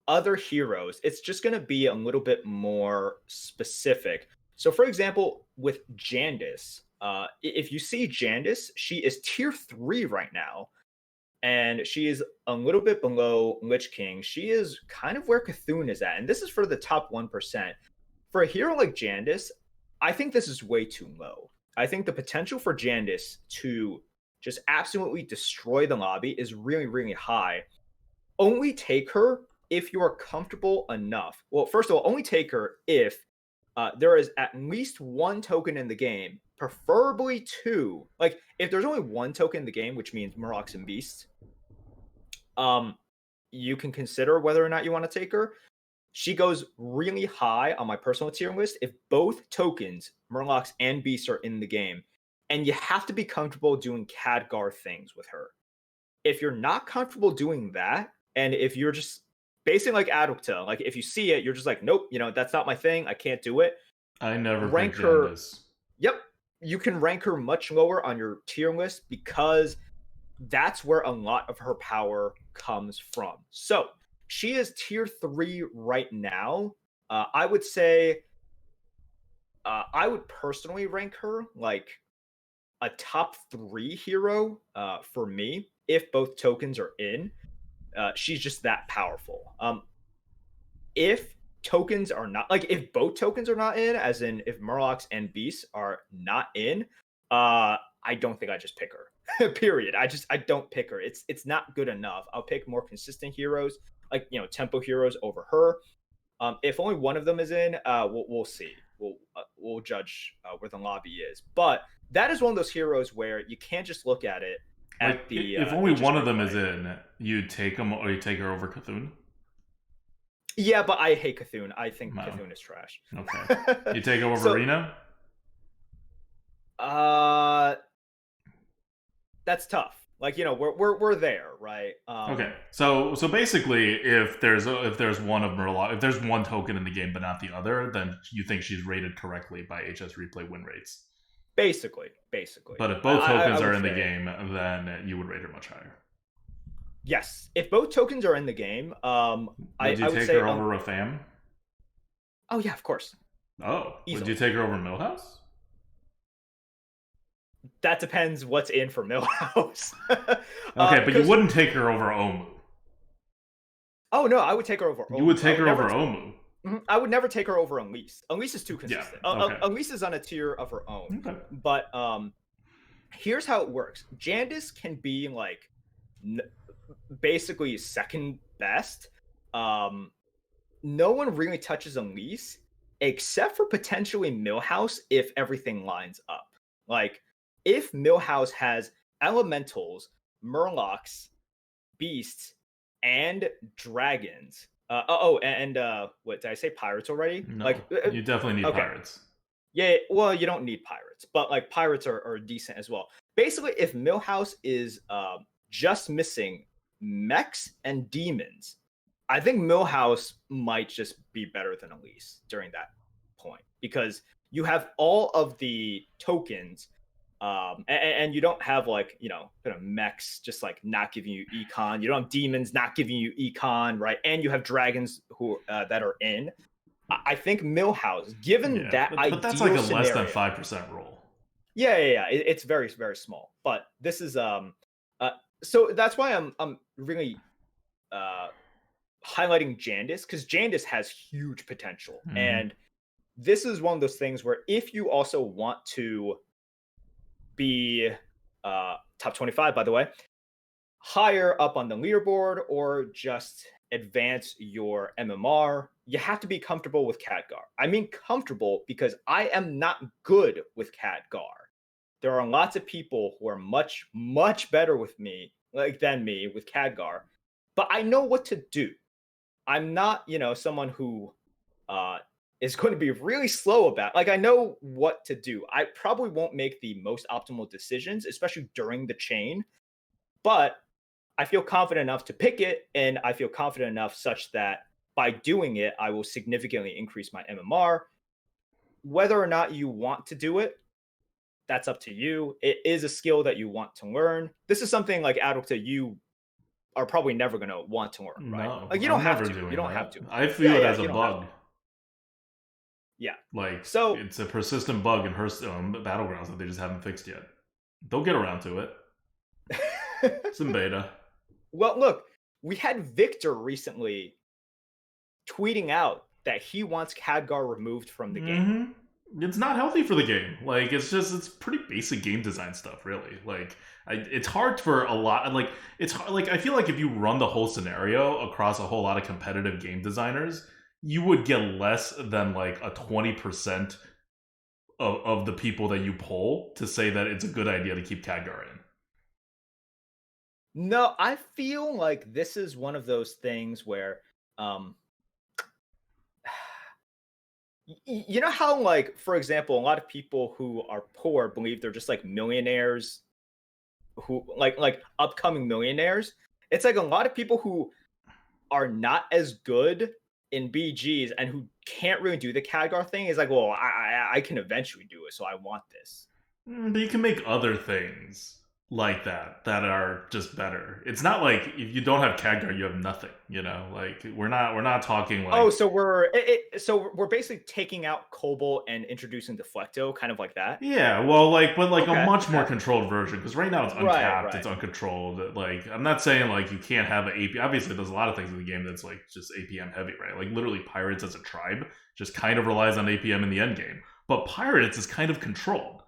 other heroes, it's just going to be a little bit more specific. So, for example, with Jandice, if you see Jandice, she is tier 3 right now, and she is a little bit below Lich King. She is kind of where Cthulhu is at, and this is for the top 1%. For a hero like Jandice, I think this is way too low. I think the potential for Jandice to just absolutely destroy the lobby is really, really high. Only take her if you are comfortable enough. Well, first of all, only take her if there is at least one token in the game, preferably two. Like, if there's only one token in the game, which means Murlocs and Beasts, you can consider whether or not you want to take her. She goes really high on my personal tier list if both tokens, Murlocs and Beasts, are in the game. And you have to be comfortable doing Khadgar things with her. If you're not comfortable doing that, and if you're just basically like Adukta, like if you see it, you're just like, nope, that's not my thing. I can't do it. I never rank her. Yep. You can rank her much lower on your tier list because that's where a lot of her power comes from. So she is tier 3 right now. I would say I would personally rank her like a top 3 hero for me if both tokens are in. She's just that powerful. If tokens are not, like, if both tokens are not in, as in if Murlocs and Beasts are not in, I don't think I just pick her. Period. I don't pick her. It's not good enough. I'll pick more consistent heroes, like tempo heroes over her. If only one of them is in, we'll see. We'll judge where the lobby is. But that is one of those heroes where you can't just look at it. Like, if only one of them is in, you take them or you take her over Cthulhu? Yeah, but I hate Cthulhu. I think Cthulhu is trash. Okay. You take her over Rena? That's tough. Like, we're there, right? Okay. So basically, if there's one of Murloc, if there's one token in the game but not the other, then you think she's rated correctly by HS Replay win rates. Basically. But if both tokens are in the game, then you would rate her much higher. Yes. If both tokens are in the game, would you take her over Rafam? Oh yeah, of course. Oh, easily. Would you take her over Millhouse? That depends what's in for Millhouse. Okay, but you wouldn't take her over Omu. Oh no, I would take her over Omu. You would take her over Omu. I would never take her over Elise. Elise is too consistent. Yeah, okay. Elise is on a tier of her own. Okay. But here's how it works. Jandice can be like basically second best. No one really touches Elise except for potentially Millhouse if everything lines up. Like, if Millhouse has elementals, Murlocs, Beasts, and dragons. And what did I say? Pirates already? No, you definitely need pirates. Yeah, well, you don't need pirates, but like pirates are decent as well. Basically, if Millhouse is just missing mechs and demons, I think Millhouse might just be better than Elise during that point because you have all of the tokens. And you don't have like, kind of mechs just like not giving you econ. You don't have demons not giving you econ, right? And you have dragons who that are in. I think Millhouse, given that but that's like a less than 5% roll. Yeah. It's very, very small. But this is so that's why I'm really highlighting Jandice, because Jandice has huge potential, and this is one of those things where if you also want to be top 25, by the way, higher up on the leaderboard or just advance your MMR, you have to be comfortable with Khadgar. I mean comfortable because I am not good with Khadgar. There are lots of people who are much, much better with me, than me with Khadgar, but I know what to do. I'm not, someone who uh, is going to be really slow about. Like I know what to do. I probably won't make the most optimal decisions, especially during the chain, but I feel confident enough to pick it, and I feel confident enough such that by doing it, I will significantly increase my MMR. Whether or not you want to do it, that's up to you. It is a skill that you want to learn. This is something like Adulta, you are probably never going to want to learn, right? No, Like you don't I'm have never to. You doing don't have that. to. I view Yeah, it yeah. as a You don't have bug. to. Yeah. Like, So it's a persistent bug in Hearthstone Battlegrounds that they just haven't fixed yet. They'll get around to it. It's in beta. Well, look, we had Victor recently tweeting out that he wants Khadgar removed from the game. It's not healthy for the game. Like, it's pretty basic game design stuff, really. Like, it's hard for a lot. Like, it's hard, like I feel like if you run the whole scenario across a whole lot of competitive game designers, you would get less than like a 20% of the people that you poll to say that it's a good idea to keep Khadgar in. No, I feel like this is one of those things where you know how, like, for example, a lot of people who are poor believe they're just like millionaires, who like upcoming millionaires. It's like a lot of people who are not as good in BGs and who can't really do the Khadgar thing is like, well, I can eventually do it, so I want this. But you can make other things like that are just better. It's not like if you don't have Khadgar, you have nothing. Like we're not talking like, Oh, so we're basically taking out Cobalt and introducing Deflecto, kind of like that. yeah, well, but a Okay, much more okay. controlled version, because right now it's Right, uncapped, it's right. uncontrolled. Like, I'm not saying like you can't have an AP. Obviously, there's a lot of things in the game that's like just APM heavy, right? Like literally, pirates as a tribe just kind of relies on APM in the end game, but pirates is kind of controlled.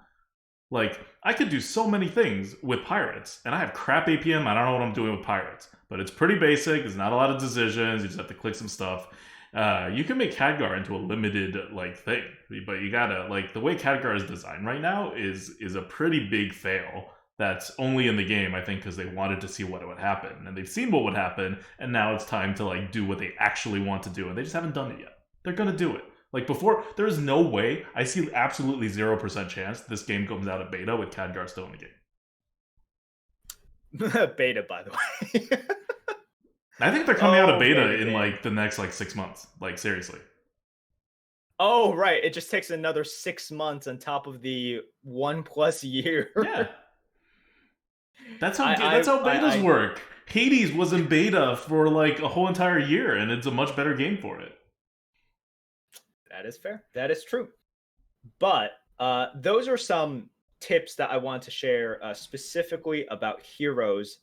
Like, I could do so many things with pirates, and I have crap APM. I don't know what I'm doing with pirates, but it's pretty basic. There's not a lot of decisions. You just have to click some stuff. You can make Khadgar into a limited like thing, but you gotta, like, the way Khadgar is designed right now is a pretty big fail. That's only in the game, I think, because they wanted to see what would happen, and they've seen what would happen, and now it's time to like do what they actually want to do, and they just haven't done it yet. They're gonna do it. Like before, there is no way. I see absolutely 0% chance this game comes out of beta with Khadgar still in the game. Beta, by the way. I think they're coming out of beta beta in game. like the next like 6 months. Like seriously. Oh, right. It just takes another 6 months on top of the 1+ year. Yeah. That's how betas work. Hades was in beta for like a whole entire year, and it's a much better game for it. That is fair. That is true. But those are some tips that I want to share specifically about heroes.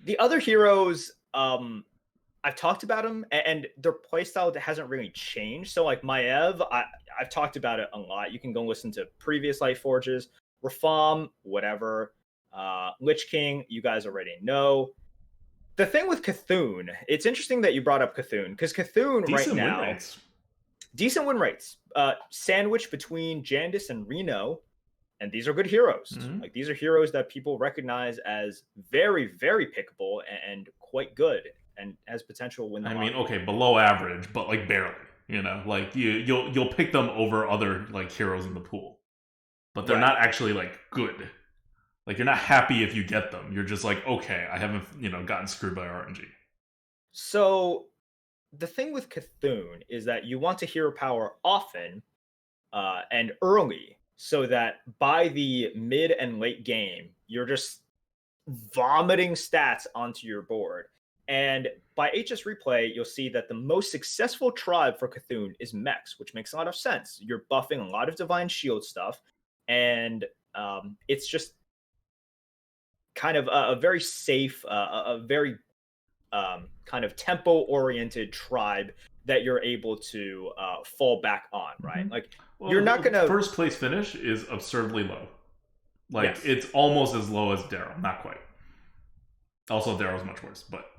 The other heroes, I've talked about them, and their playstyle hasn't really changed. So like Maev, I've talked about it a lot. You can go listen to previous Lightforges. Rafam, whatever. Lich King, you guys already know. The thing with Cthulhu, it's interesting that you brought up Cthulhu, because Cthulhu right now, win rates. Decent win rates, sandwiched between Jandis and Reno, and these are good heroes. Mm-hmm. Like these are heroes that people recognize as very, very pickable and quite good, and has potential to win the I mean, okay, below average, but like barely. Like you'll pick them over other like heroes in the pool, but they're not actually like good. Like you're not happy if you get them. You're just like, okay, I haven't gotten screwed by RNG. So the thing with Cthulhu is that you want to hero power often and early, so that by the mid and late game, you're just vomiting stats onto your board. And by HS replay, you'll see that the most successful tribe for Cthulhu is Mechs, which makes a lot of sense. You're buffing a lot of Divine Shield stuff, and it's just kind of a very safe, a very kind of tempo-oriented tribe that you're able to fall back on, right? Mm-hmm. Like, well, you're not gonna first place finish is absurdly low. Like yes. It's almost as low as Darrow, not quite. Also, Darrow's much worse, but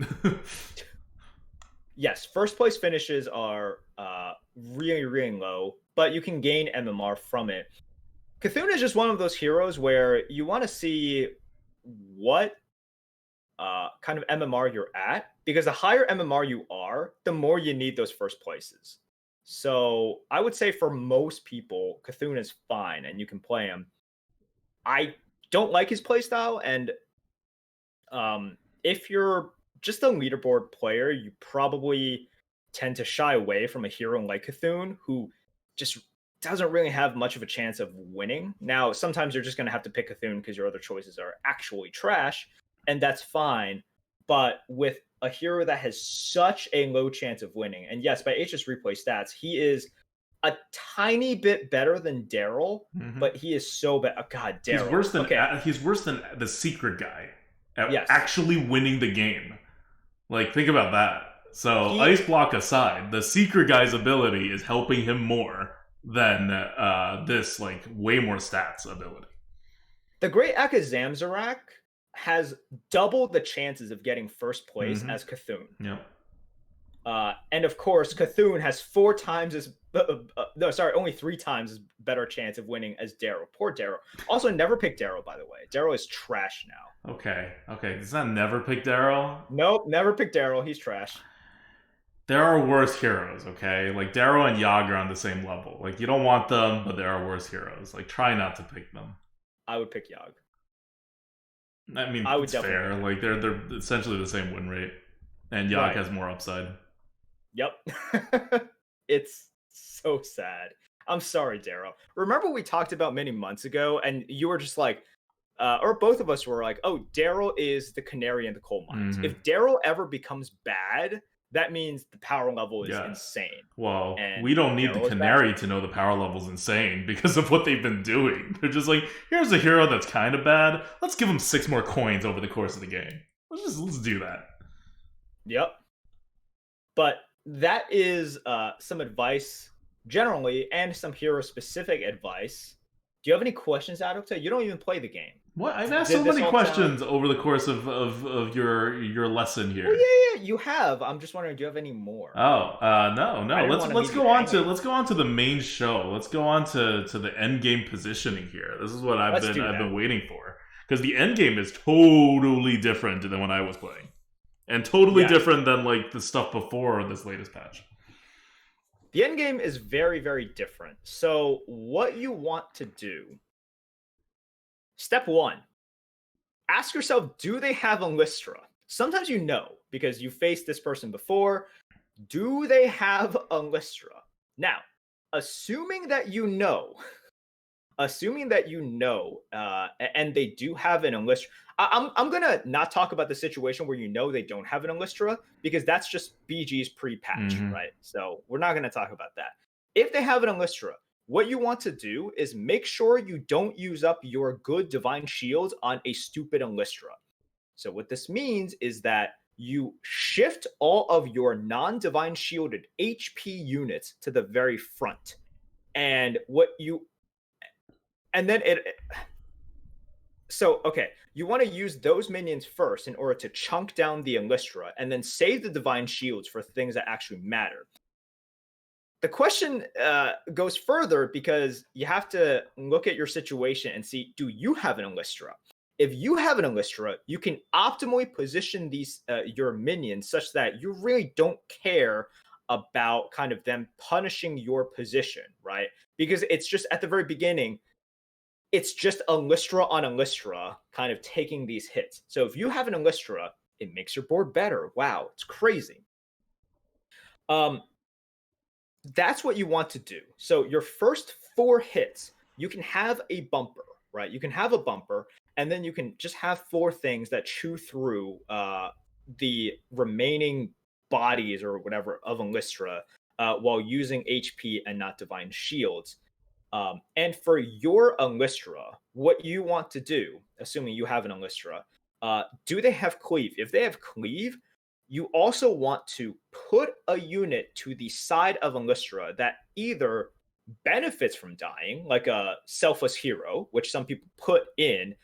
yes, first place finishes are really, really low, but you can gain MMR from it. Cthulhu is just one of those heroes where you want to see what kind of MMR you're at, because the higher MMR you are, the more you need those first places. So I would say for most people, Cthulhu is fine and you can play him. I don't like his playstyle, and if you're just a leaderboard player, you probably tend to shy away from a hero like Cthulhu, who just doesn't really have much of a chance of winning. Now, sometimes you're just going to have to pick Cthulhu because your other choices are actually trash, and that's fine. But with a hero that has such a low chance of winning, and yes, by HS replay stats, he is a tiny bit better than Daryl, but he is so bad. Oh, God, Daryl. He's worse than the secret guy at Yes. actually winning the game. Like, think about that. So, Ice Block aside, the secret guy's ability is helping him more than this, like, way more stats ability. The great Akazamzarak has double the chances of getting first place as Cthulhu. Yep. And of course, Cthulhu has only 3 times as better chance of winning as Daryl. Poor Daryl. Also, never pick Daryl, by the way. Daryl is trash now. Okay. Does that never pick Daryl? Nope, never pick Daryl. He's trash. There are worse heroes, okay? Like, Daryl and Yogg are on the same level. Like, you don't want them, but there are worse heroes. Like, try not to pick them. I would pick Yogg. I mean, it's fair. Like, they're essentially the same win rate. And Yogg has more upside. Yep. It's so sad. I'm sorry, Daryl. Remember we talked about many months ago, and you were just like, or both of us were like, oh, Daryl is the canary in the coal mines. If Daryl ever becomes bad, that means the power level is insane. Well, we don't need the canary to know the power level's insane because of what they've been doing. They're just like, here's a hero that's kind of bad. Let's give him 6 more coins over the course of the game. Let's do that. Yep. But that is some advice generally, and some hero-specific advice. Do you have any questions, Adokta? You don't even play the game. What? I've asked so many questions over the course of your lesson here. Well, yeah, you have. I'm just wondering, do you have any more? Oh, no. Let's go on to the main show. Let's go on to the end game positioning here. This is what I've been waiting for, because the end game is totally different than when I was playing, and totally different than like the stuff before this latest patch. The end game is very, very different. So what you want to do, step 1, ask yourself, do they have a Lystra? Sometimes you know, because you faced this person before. Do they have a Lystra? Now, assuming that you know, and they do have an Lystra, I'm gonna not talk about the situation where you know they don't have an Lystra, because that's just BG's pre-patch, right? So we're not gonna talk about that. If they have an Lystra, what you want to do is make sure you don't use up your good divine shields on a stupid Lystra. So what this means is that you shift all of your non-divine shielded HP units to the very front, and you want to use those minions first in order to chunk down the Lystra, and then save the divine shields for things that actually matter. The question goes further, because you have to look at your situation and see, do you have an Lystra? If you have an Lystra, you can optimally position these your minions such that you really don't care about kind of them punishing your position, right? Because it's just at the very beginning, it's just a Lystra on a Lystra kind of taking these hits. So if you have an Lystra, it makes your board better. Wow, it's crazy. That's what you want to do. So your first 4 hits, you can have a bumper, right? You can have a bumper, and then you can just have 4 things that chew through the remaining bodies or whatever of a Lystra while using HP and not divine shields. And for your Lystra, what you want to do, assuming you have an Lystra, do they have cleave? If they have cleave, you also want to put a unit to the side of a Lystra that either benefits from dying, like a selfless hero, which some people put in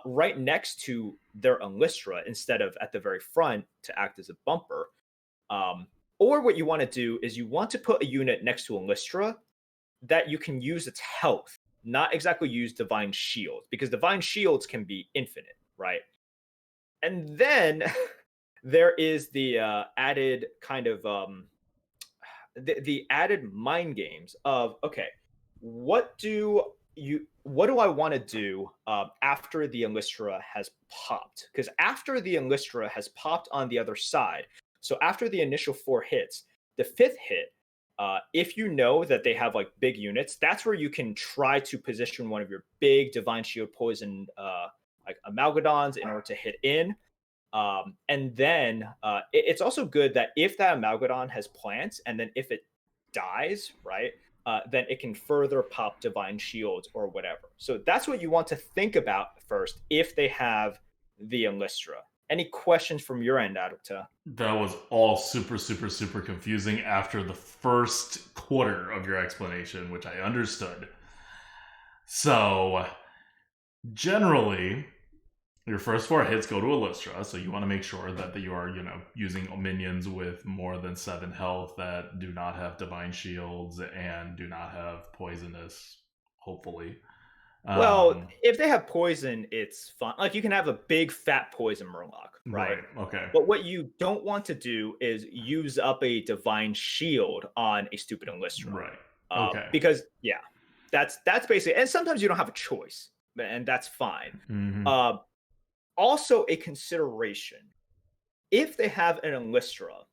right next to their Unlistra instead of at the very front to act as a bumper. Or what you want to do is you want to put a unit next to Unlistra that you can use its health, not exactly use Divine Shield, because Divine Shields can be infinite, right? And then there is the added kind of the added mind games of, okay, what do I want to do after the Enlistra has popped? Because after the Enlistra has popped on the other side, so after the initial 4 hits, the 5th hit, if you know that they have like big units, that's where you can try to position one of your big Divine Shield poison like Amalgadons in order to hit in. And then it's also good that if that Amalgadon has plants, and then if it dies, right, then it can further pop Divine Shields or whatever. So that's what you want to think about first if they have the Enlistra. Any questions from your end, Adukta? That was all super, super, super confusing after the first quarter of your explanation, which I understood. So, generally, your first 4 hits go to Illustra, so you want to make sure that you are, using minions with more than 7 health that do not have Divine Shields and do not have Poisonous, hopefully. Well, if they have poison, it's fun. Like, you can have a big fat poison Murloc, right? Okay. But what you don't want to do is use up a Divine Shield on a stupid Enlistra. Right. Okay. Because, yeah, that's basically, and sometimes you don't have a choice, and that's fine. Mm-hmm. Also, a consideration, if they have an Enlistra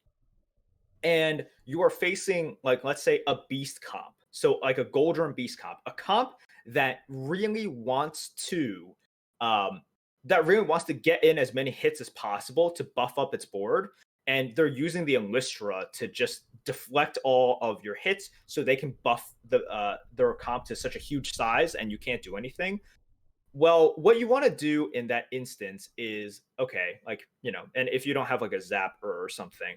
and you are facing, like, let's say a beast comp, so like a Goldrun beast comp, a comp that really wants to get in as many hits as possible to buff up its board, and they're using the Enlistra to just deflect all of your hits so they can buff their comp to such a huge size and you can't do anything. Well, what you want to do in that instance is, okay, like, and if you don't have like a Zapper or something,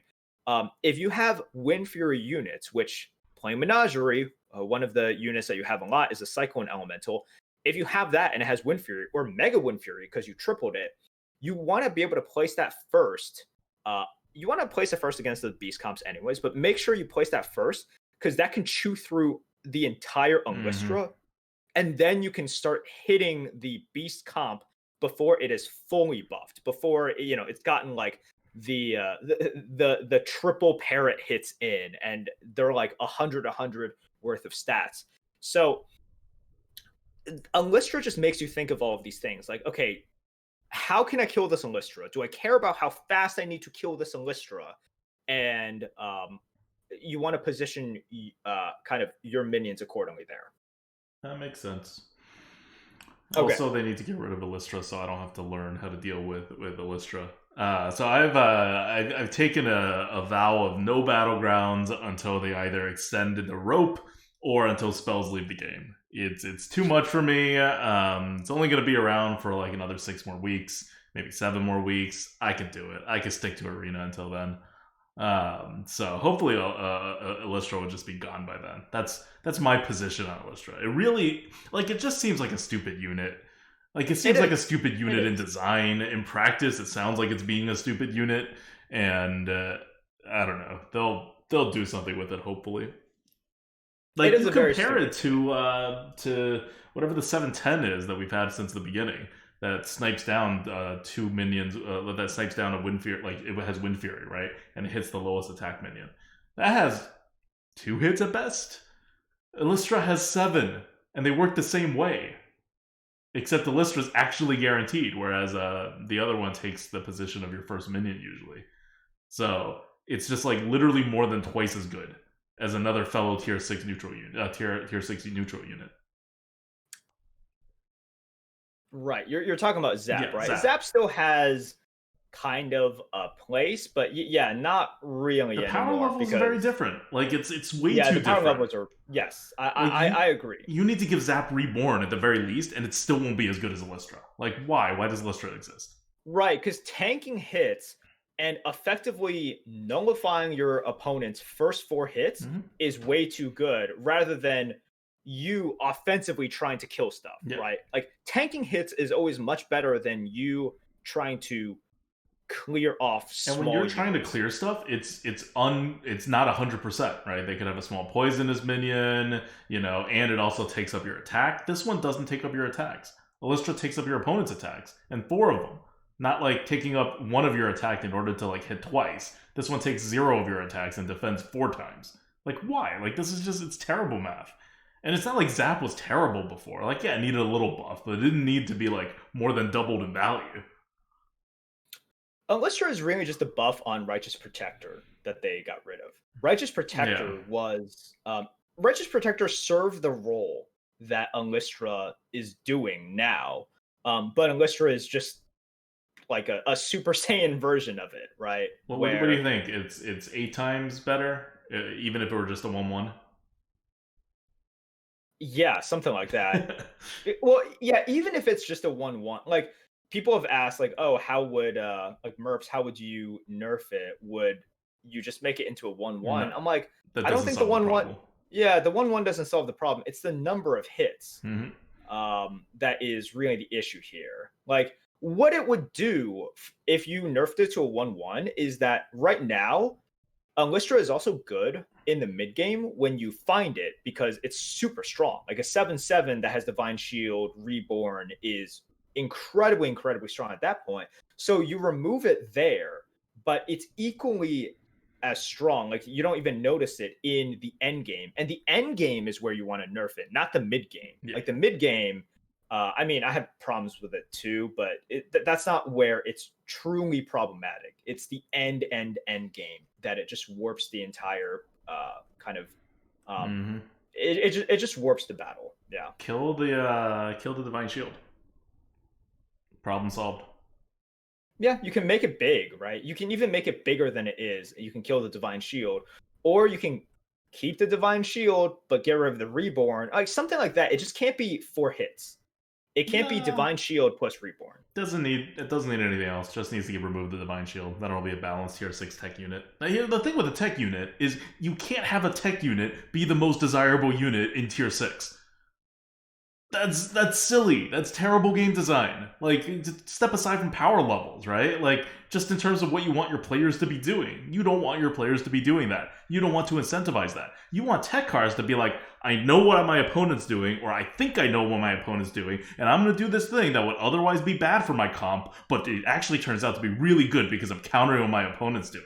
if you have Wind Fury units, which playing Menagerie, one of the units that you have a lot is a Cyclone Elemental. If you have that and it has Wind Fury or Mega Wind Fury because you tripled it, you want to be able to place that first. You want to place it first against the Beast comps anyways, but make sure you place that first because that can chew through the entire Unlistra. Mm-hmm. And then you can start hitting the Beast comp before it is fully buffed, before it's gotten like the triple parrot hits in, and they're like 100 worth of stats. So Enlistra just makes you think of all of these things. Like, okay, how can I kill this Enlistra? Do I care about how fast I need to kill this Enlistra? And you want to position kind of your minions accordingly there. That makes sense. Okay. Also, they need to get rid of Illustra, so I don't have to learn how to deal with Illustra. So I've taken a vow of no battlegrounds until they either extend the rope or until spells leave the game. It's too much for me. It's only going to be around for like another 6 more weeks, maybe 7 more weeks. I can do it. I can stick to Arena until then. So hopefully Illustra will just be gone by then. That's my position on Illustra. It really, like, it just seems like a stupid unit. Like, it seems like a stupid unit in design. In practice, it sounds like it's being a stupid unit, and I don't know. They'll do something with it, hopefully. Like, you compare it to whatever the 710 is that we've had since the beginning. That snipes down 2 minions. That snipes down a Wind Fury. Like, it has Wind Fury, right? And it hits the lowest attack minion. That has 2 hits at best. Illustra has 7, and they work the same way. Except Illustra is actually guaranteed, whereas the other one takes the position of your first minion usually. So it's just like literally more than twice as good as another fellow tier 6 neutral unit, tier 6 neutral unit. Right, you're talking about Zap, right? Zap still has kind of a place, but yeah, not really. The power levels are very different. Like, it's way too different. Yeah, the power levels are, yes, I agree. You need to give Zap Reborn at the very least, and it still won't be as good as Illustra. Like, why? Why does Illustra exist? Right, because tanking hits and effectively nullifying your opponent's first 4 hits is way too good, rather than you offensively trying to kill stuff, right? Like tanking hits is always much better than you trying to clear off small and when you're trying units. to clear stuff, it's not 100%, right? They could have a small poisonous minion, and it also takes up your attack. This one doesn't take up your attacks. Alystra takes up your opponent's attacks, and 4 of them. Not like taking up one of your attack in order to like hit twice. This one takes 0 of your attacks and defends 4 times. Like, why? Like, this is just, it's terrible math. And it's not like Zap was terrible before. Like, yeah, it needed a little buff, but it didn't need to be like more than doubled in value. Alystra is really just a buff on Righteous Protector that they got rid of. Righteous Protector was... Righteous Protector served the role that Alystra is doing now, but Alystra is just like a Super Saiyan version of it, right? Well, what do you think? It's 8 times better, even if it were just a 1/1? Yeah, something like that. Well, yeah, even if it's just a 1/1, like people have asked, like, oh, how would like Merps, how would you nerf it? Would you just make it into a 1/1? No, I'm like, I don't think the 1/1. Yeah, the 1/1 doesn't solve the problem. It's the number of hits that is really the issue here. Like, what it would do if you nerfed it to a 1/1 is that right now, Lystra is also good in the mid game when you find it because it's super strong. Like a 7/7 that has Divine Shield, Reborn is incredibly, incredibly strong at that point. So you remove it there, but it's equally as strong. Like you don't even notice it in the end game. And the end game is where you want to nerf it, not the mid game. Yeah. Like the mid game, I mean, I have problems with it too, but that's not where it's truly problematic. It's the end game that it just warps the entire kind of. It just warps the battle. Yeah. Kill the Divine Shield. Problem solved. Yeah, you can make it big, right? You can even make it bigger than it is. You can kill the Divine Shield, or you can keep the Divine Shield but get rid of the Reborn, like something like that. It just can't be 4 hits. It can't be Divine Shield plus Reborn. It doesn't need anything else. Just needs to remove the Divine Shield. Then it'll be a balanced tier 6 tech unit. Now, here, the thing with a tech unit is you can't have a tech unit be the most desirable unit in tier 6. That's silly. That's terrible game design. Like, step aside from power levels, right? Like, just in terms of what you want your players to be doing. You don't want your players to be doing that. You don't want to incentivize that. You want tech cards to be like, I know what my opponent's doing, or I think I know what my opponent's doing, and I'm going to do this thing that would otherwise be bad for my comp, but it actually turns out to be really good because I'm countering what my opponent's doing.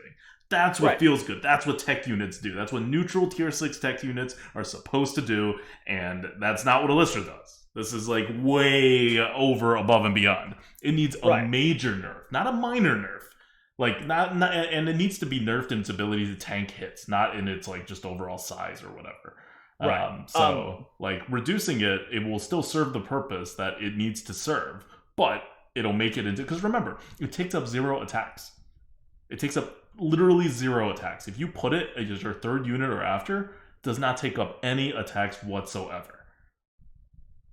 That's what feels good. That's what tech units do. That's what neutral tier 6 tech units are supposed to do, and that's not what Alystra does. This is like way over, above, and beyond. It needs a major nerf, not a minor nerf. Like not, and it needs to be nerfed in its ability to tank hits, not in its like just overall size or whatever. So like reducing it, it will still serve the purpose that it needs to serve, but it'll make it into, because remember, it takes up 0 attacks. It takes up literally 0 attacks. If you put it as your 3rd unit or after, it does not take up any attacks whatsoever.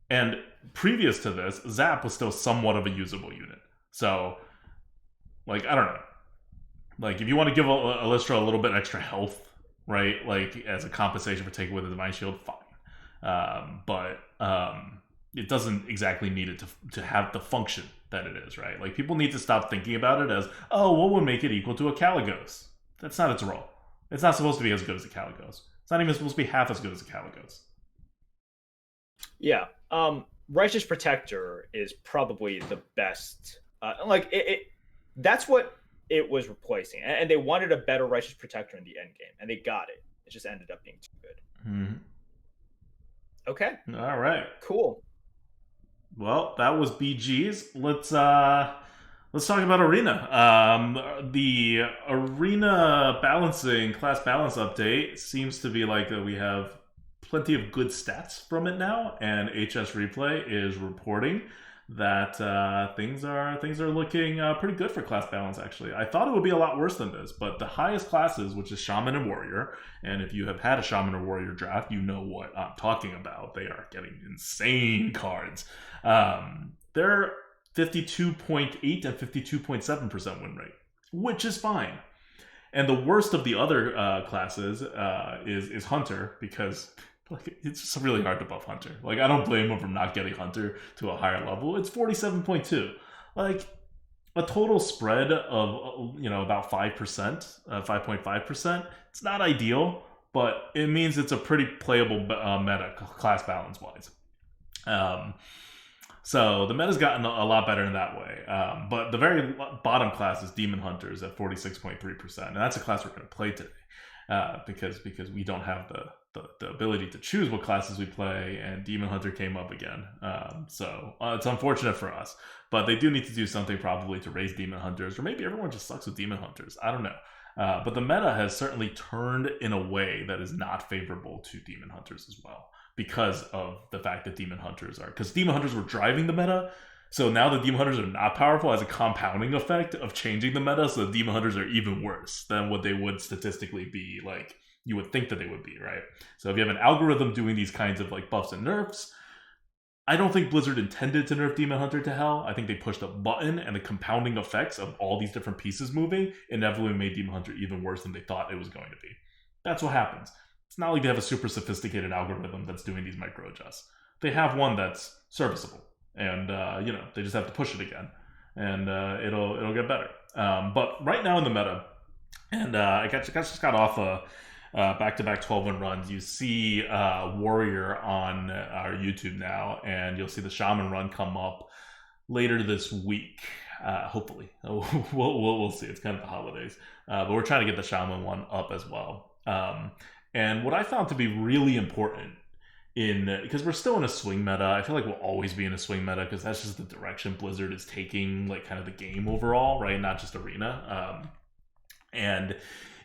And previous to this, Zap was still somewhat of a usable unit. So, like, I don't know. Like, if you want to give Alystra a little bit extra health, right? Like, as a compensation for taking away the Divine Shield, fine. But it doesn't exactly need it to have the function that it is, right? Like, people need to stop thinking about it as, oh, what would make it equal to a Caligos? That's not its role. It's not supposed to be as good as a Caligos. It's not even supposed to be half as good as a Caligos. Yeah. Righteous Protector is probably the best. Like that's what it was replacing, and they wanted a better Righteous Protector in the end game, and they got it. It just ended up being too good. Okay. All right. Cool. Well, that was BG's. Let's talk about Arena. The Arena balancing class balance update seems to be like that. We have plenty of good stats from it now, and HS Replay is reporting that things are looking pretty good for class balance. Actually, I thought it would be a lot worse than this, but the highest classes, which is Shaman and Warrior, and if you have had a Shaman or Warrior draft, you know what I'm talking about. They are getting insane cards. They're 52.8 and 52.7% win rate, which is fine. And the worst of the other classes is Hunter, because Like, it's just really hard to buff Hunter. Like, I don't blame him for not getting Hunter to a higher level. It's 47.2. Like, a total spread of, about 5%, 5.5%. It's not ideal, but it means it's a pretty playable meta, class balance-wise. So the meta's gotten a lot better in that way. But the very bottom class is Demon Hunters at 46.3%. And that's a class we're going to play today. Because we don't have the ability to choose what classes we play, and Demon Hunter came up again. So it's unfortunate for us, but they do need to do something probably to raise Demon Hunters, or maybe everyone just sucks with Demon Hunters. I don't know. But the meta has certainly turned in a way that is not favorable to Demon Hunters as well, because of the fact that Demon Hunters were driving the meta. So now the Demon Hunters are not powerful, as a compounding effect of changing the meta, so the Demon Hunters are even worse than what they would statistically be, like you would think that they would be, right? So if you have an algorithm doing these kinds of like buffs and nerfs, I don't think Blizzard intended to nerf Demon Hunter to hell. I think they pushed a button, and the compounding effects of all these different pieces moving inevitably made Demon Hunter even worse than they thought it was going to be. That's what happens. It's not like they have a super sophisticated algorithm that's doing these micro adjusts. They have one that's serviceable. And, they just have to push it again, and it'll get better. But right now in the meta, and I just got off back-to-back 12-1 runs. You see Warrior on our YouTube now, and you'll see the Shaman run come up later this week, hopefully. We'll see. It's kind of the holidays. But we're trying to get the Shaman one up as well. And what I found to be really important, because we're still in a swing meta. I feel like we'll always be in a swing meta, because that's just the direction Blizzard is taking, like, kind of the game overall, right? Not just Arena. And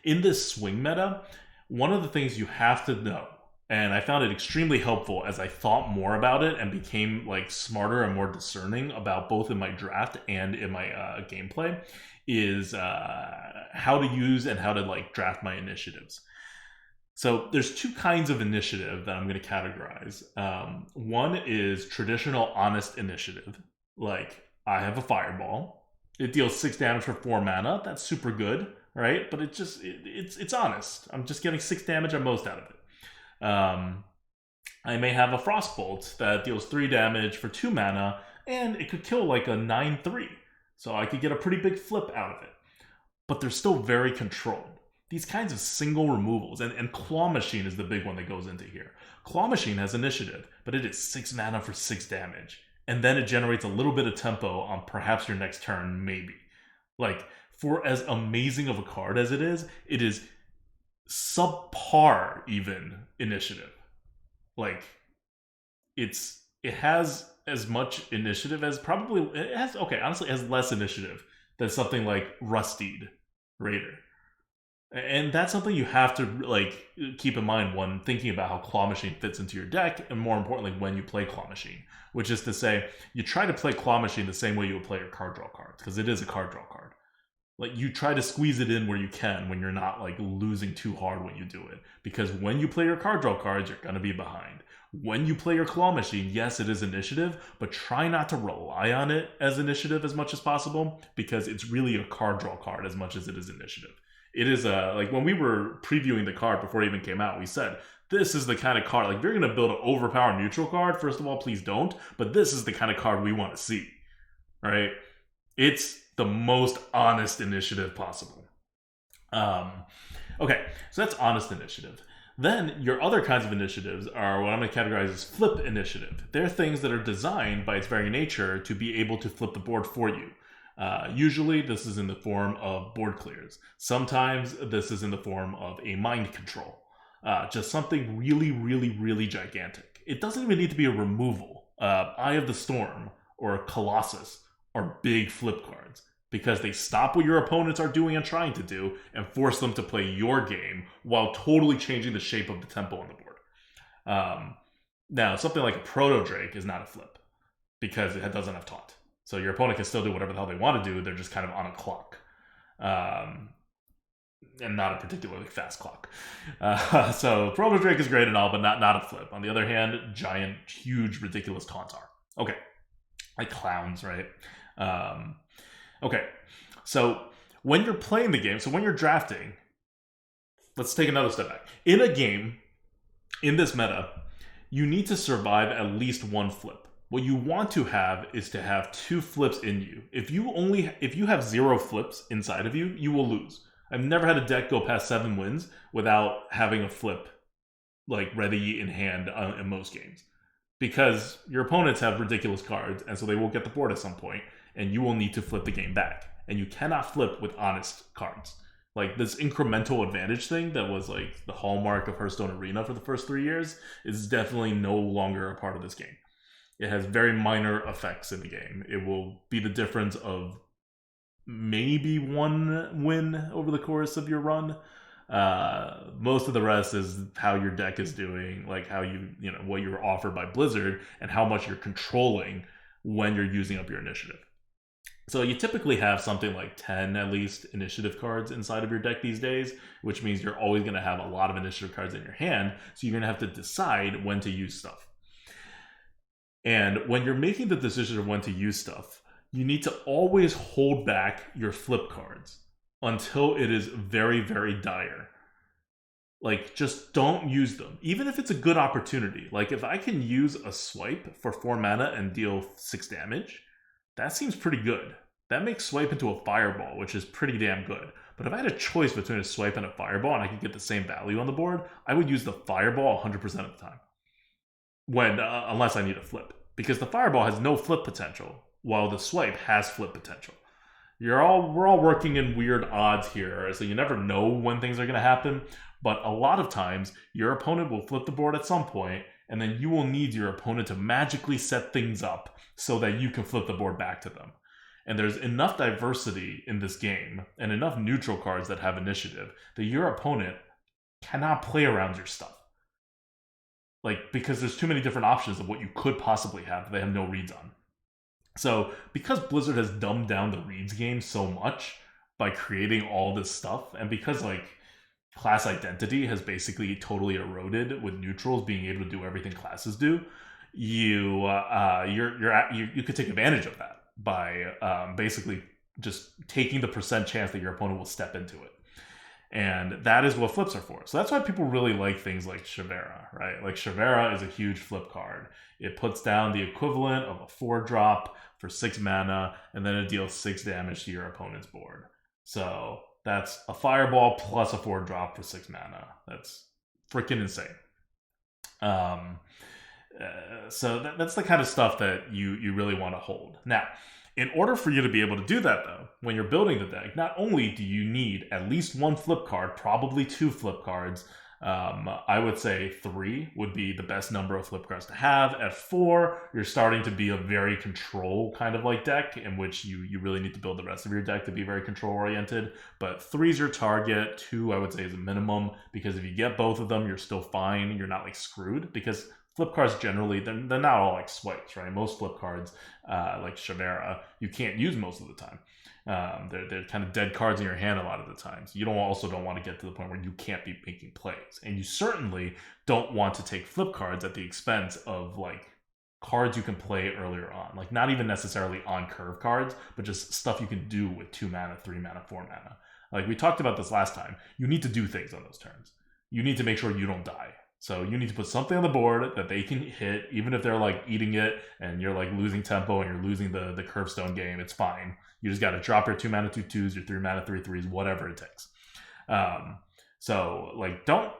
in this swing meta, one of the things you have to know, and I found it extremely helpful as I thought more about it and became like smarter and more discerning about both in my draft and in my gameplay, is how to use and how to like draft my initiatives. So there's two kinds of initiative that I'm going to categorize. One is traditional honest initiative. Like, I have a fireball. It deals 6 damage for 4 mana. That's super good, right? But it's honest. I'm just getting 6 damage at most out of it. I may have a frostbolt that deals 3 damage for 2 mana, and it could kill like a 9/3. So I could get a pretty big flip out of it. But they're still very controlled. These kinds of single removals, and Claw Machine is the big one that goes into here. Claw Machine has initiative, but it is 6 mana for 6 damage. And then it generates a little bit of tempo on perhaps your next turn, maybe. Like, for as amazing of a card as it is subpar even initiative. Like, it has as much initiative as honestly, it has less initiative than something like Rustied Raider. And that's something you have to like keep in mind when thinking about how Claw Machine fits into your deck, and more importantly, when you play Claw Machine. Which is to say, you try to play Claw Machine the same way you would play your card draw cards, because it is a card draw card. Like, you try to squeeze it in where you can when you're not like losing too hard when you do it. Because when you play your card draw cards, you're going to be behind. When you play your Claw Machine, yes, it is initiative, but try not to rely on it as initiative as much as possible, because it's really a card draw card as much as it is initiative. It is like when we were previewing the card before it even came out, we said, this is the kind of card, like, if you're going to build an overpowered neutral card, first of all, please don't, but this is the kind of card we want to see, right? It's the most honest initiative possible. Okay, so that's honest initiative. Then your other kinds of initiatives are what I'm going to categorize as flip initiative. They're things that are designed by its very nature to be able to flip the board for you. Usually this is in the form of board clears. Sometimes this is in the form of a mind control. Just something really, really, really gigantic. It doesn't even need to be a removal. Eye of the Storm or Colossus are big flip cards, because they stop what your opponents are doing and trying to do and force them to play your game while totally changing the shape of the tempo on the board. Now, something like a Proto Drake is not a flip, because it doesn't have taunt. So your opponent can still do whatever the hell they want to do. They're just kind of on a clock. And not a particularly fast clock. So Proto Drake is great and all, but not a flip. On the other hand, giant, huge, ridiculous taunts are. Okay. Like clowns, right? Okay. So when you're playing the game, so when you're drafting, let's take another step back. In a game, In this meta, you need to survive at least one flip. What you want to have is to have 2 flips in you. If you have 0 flips inside of you, you will lose. I've never had a deck go past 7 wins without having a flip like ready in hand in most games, because your opponents have ridiculous cards, and so they will get the board at some point, and you will need to flip the game back, and you cannot flip with honest cards. Like, this incremental advantage thing that was like the hallmark of Hearthstone Arena for the first 3 years is definitely no longer a part of this game. It has very minor effects in the game. It will be the difference of maybe 1 win over the course of your run. Most of the rest is how your deck is doing, like how you know what you're offered by Blizzard, and how much you're controlling when you're using up your initiative. So you typically have something like 10 at least initiative cards inside of your deck these days, which means you're always going to have a lot of initiative cards in your hand, so you're going to have to decide when to use stuff. And when you're making the decision of when to use stuff, you need to always hold back your flip cards until it is very, very dire. Like, just don't use them, even if it's a good opportunity. Like, if I can use a swipe for 4 mana and deal 6 damage, that seems pretty good. That makes swipe into a fireball, which is pretty damn good. But if I had a choice between a swipe and a fireball and I could get the same value on the board, I would use the fireball 100% of the time. Unless I need a flip. Because the fireball has no flip potential, while the swipe has flip potential. We're all working in weird odds here, so you never know when things are going to happen. But a lot of times, your opponent will flip the board at some point, and then you will need your opponent to magically set things up so that you can flip the board back to them. And there's enough diversity in this game, and enough neutral cards that have initiative, that your opponent cannot play around your stuff. Like, because there's too many different options of what you could possibly have that they have no reads on. So, because Blizzard has dumbed down the reads game so much by creating all this stuff, and because, like, class identity has basically totally eroded with neutrals being able to do everything classes do, you could take advantage of that by basically just taking the % chance that your opponent will step into it. And that is what flips are for. So that's why people really like things like Shavera, right? Like, Shavera is a huge flip card. It puts down the equivalent of a 4-drop for 6 mana, and then it deals 6 damage to your opponent's board. So that's a fireball plus a 4-drop for 6 mana. That's freaking insane. So that's the kind of stuff that you really want to hold. Now, in order for you to be able to do that, though, when you're building the deck, not only do you need at least 1 flip card, probably 2 flip cards. I would say 3 would be the best number of flip cards to have. At 4, you're starting to be a very control kind of like deck, in which you really need to build the rest of your deck to be very control oriented. But 3 is your target. 2, I would say, is a minimum, because if you get both of them, you're still fine. You're not like screwed, because flip cards generally, they're not all like swipes, right? Most flip cards, like Shavera, you can't use most of the time. They're kind of dead cards in your hand a lot of the time. So you also don't want to get to the point where you can't be making plays. And you certainly don't want to take flip cards at the expense of like cards you can play earlier on. Like, not even necessarily on curve cards, but just stuff you can do with 2 mana, 3 mana, 4 mana. Like, we talked about this last time. You need to do things on those turns. You need to make sure you don't die. So you need to put something on the board that they can hit, even if they're like eating it and you're like losing tempo and you're losing the curve stone game. It's fine. You just got to drop your 2 mana 2/2s, your 3 mana 3/3s, whatever it takes. So like, don't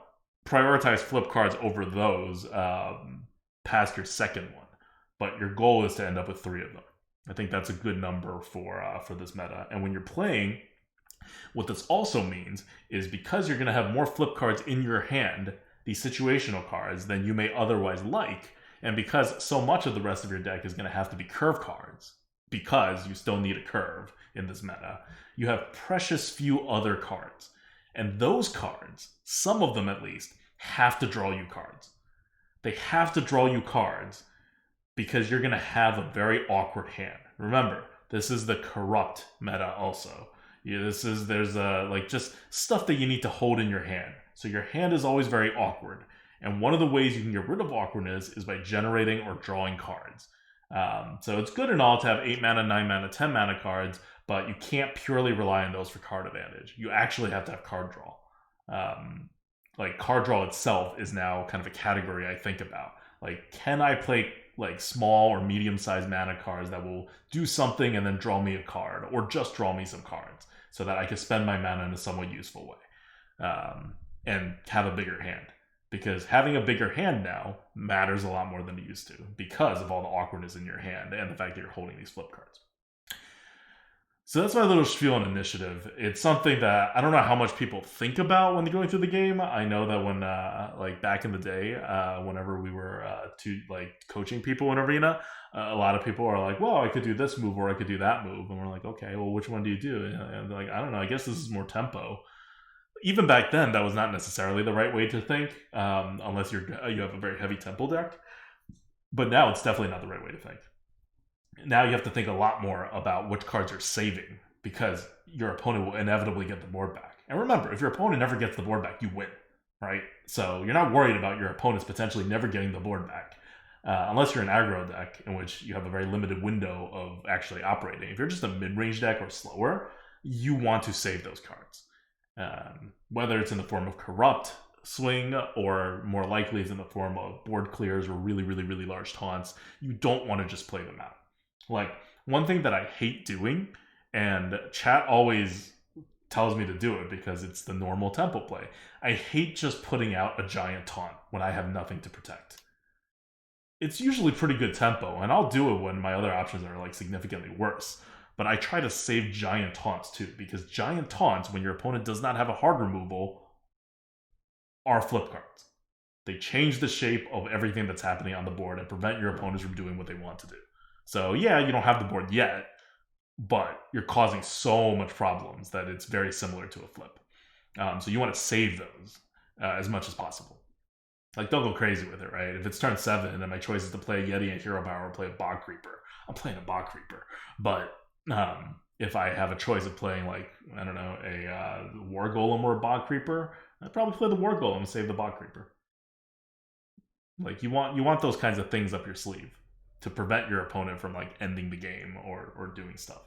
prioritize flip cards over those past your second one. But your goal is to end up with 3 of them. I think that's a good number for this meta. And when you're playing, what this also means is, because you're going to have more flip cards in your hand, these situational cards, than you may otherwise like, and because so much of the rest of your deck is going to have to be curve cards, because you still need a curve in this meta, you have precious few other cards. And those cards, some of them at least, have to draw you cards. They have to draw you cards because you're going to have a very awkward hand. Remember, this is the corrupt meta also. There's like just stuff that you need to hold in your hand. So your hand is always very awkward. And one of the ways you can get rid of awkwardness is by generating or drawing cards. So it's good and all to have 8 mana, 9 mana, 10 mana cards, but you can't purely rely on those for card advantage. You actually have to have card draw. like card draw itself is now kind of a category I think about. Like, can I play like small or medium-sized mana cards that will do something and then draw me a card, or just draw me some cards so that I can spend my mana in a somewhat useful way, and have a bigger hand. Because having a bigger hand now matters a lot more than it used to, because of all the awkwardness in your hand and the fact that you're holding these flip cards. So that's my little spiel on initiative. It's something that I don't know how much people think about when they're going through the game. I know that when, like back in the day, whenever we were coaching people in Arena, a lot of people are like, well, I could do this move or I could do that move. And we're like, okay, well, which one do you do? And they're like, I don't know, I guess this is more tempo. Even back then, that was not necessarily the right way to think, unless you have a very heavy tempo deck. But now it's definitely not the right way to think. Now you have to think a lot more about which cards you're saving, because your opponent will inevitably get the board back. And remember, if your opponent never gets the board back, you win, right? So you're not worried about your opponents potentially never getting the board back, unless you're an aggro deck, in which you have a very limited window of actually operating. If you're just a mid-range deck or slower, you want to save those cards. Whether it's in the form of corrupt swing, or more likely it's in the form of board clears or really, really, really large taunts, you don't want to just play them out. Like, one thing that I hate doing, and chat always tells me to do it because it's the normal tempo play, I hate just putting out a giant taunt when I have nothing to protect. It's usually pretty good tempo, and I'll do it when my other options are like significantly worse. But I try to save giant taunts too, because giant taunts, when your opponent does not have a hard removal, are flip cards. They change the shape of everything that's happening on the board and prevent your opponents from doing what they want to do. So yeah, you don't have the board yet, but you're causing so much problems that it's very similar to a flip. So you want to save those as much as possible. Like, don't go crazy with it, right? If it's turn 7 and my choice is to play a Yeti and Hero Power or play a Bog Creeper, I'm playing a Bog Creeper. But if I have a choice of playing, like, I don't know, a War Golem or a Bog Creeper, I'd probably play the War Golem and save the Bog Creeper. Like, you want those kinds of things up your sleeve to prevent your opponent from like ending the game or doing stuff.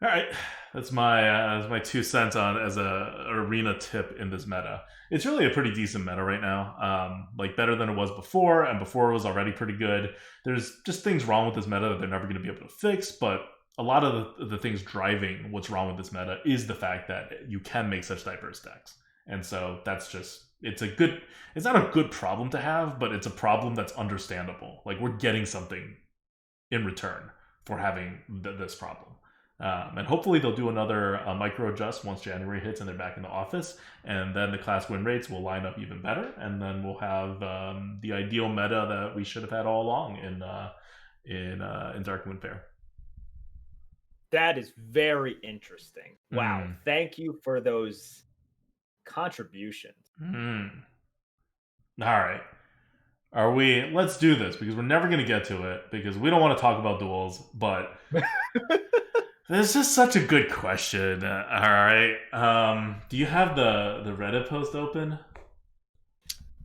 All right, that's my 2 cents on as a arena tip in this meta. It's really a pretty decent meta right now, like better than it was before, and before it was already pretty good. There's just things wrong with this meta that they're never going to be able to fix, but a lot of the things driving what's wrong with this meta is the fact that you can make such diverse decks. And so that's just, it's not a good problem to have, but it's a problem that's understandable. Like, we're getting something in return for having this problem. And hopefully they'll do another micro adjust once January hits and they're back in the office, and then the class win rates will line up even better, and then we'll have the ideal meta that we should have had all along in Darkmoon Faire. That is very interesting. Wow. Thank you for those contributions. All right. Let's do this, because we're never going to get to it, because we don't want to talk about duels, but this is such a good question. All right. Do you have the Reddit post open?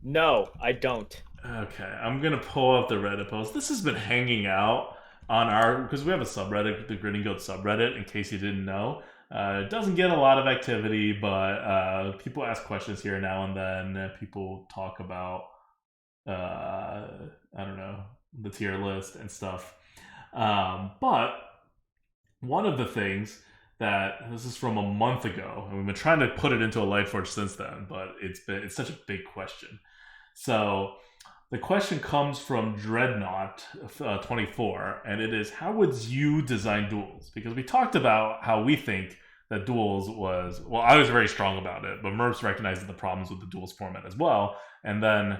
No, I don't. Okay. I'm going to pull up the Reddit post. This has been hanging out on because we have a subreddit, the Grinning Goat subreddit, in case you didn't know. It doesn't get a lot of activity, but people ask questions here now and then. People talk about, I don't know, the tier list and stuff. But one of the things this is from a month ago, and we've been trying to put it into a Lightforge since then, but it's such a big question. So the question comes from Dreadnought 24, and it is, how would you design Duels? Because we talked about how we think that Duels was, well, I was very strong about it, but Merps recognized the problems with the Duels format as well. And then,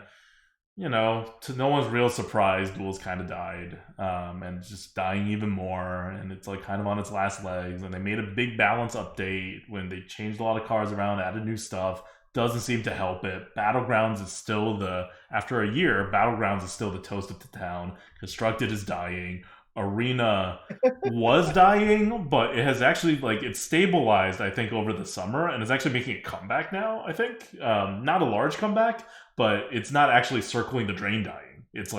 to no one's real surprise, Duels kind of died, and just dying even more, and it's like kind of on its last legs. And they made a big balance update when they changed a lot of cards around, added new stuff. Doesn't seem to help it. Battlegrounds is still after a year, Battlegrounds is still the toast of the town. Constructed is dying. Arena was dying, but it has actually, it's stabilized, I think, over the summer, and is actually making a comeback now, I think. Not a large comeback, but it's not actually circling the drain dying. It's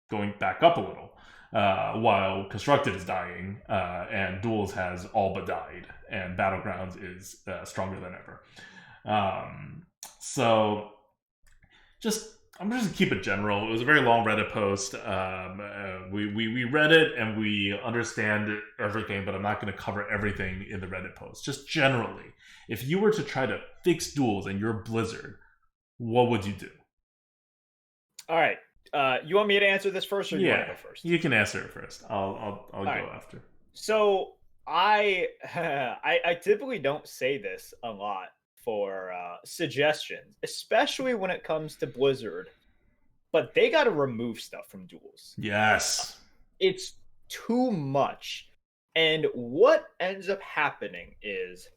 going back up a little, while Constructed is dying, and Duels has all but died, and Battlegrounds is stronger than ever. So I'm just gonna keep it general. It was a very long Reddit post. We read it and we understand everything, but I'm not going to cover everything in the Reddit post. Just generally, if you were to try to fix Duels and you're Blizzard, what would you do? All right. You want me to answer this first, or you want to go first? You can answer it first. I'll go after. So I I typically don't say this a lot for suggestions, especially when it comes to Blizzard. But they got to remove stuff from Duels. Yes. It's too much. And what ends up happening is,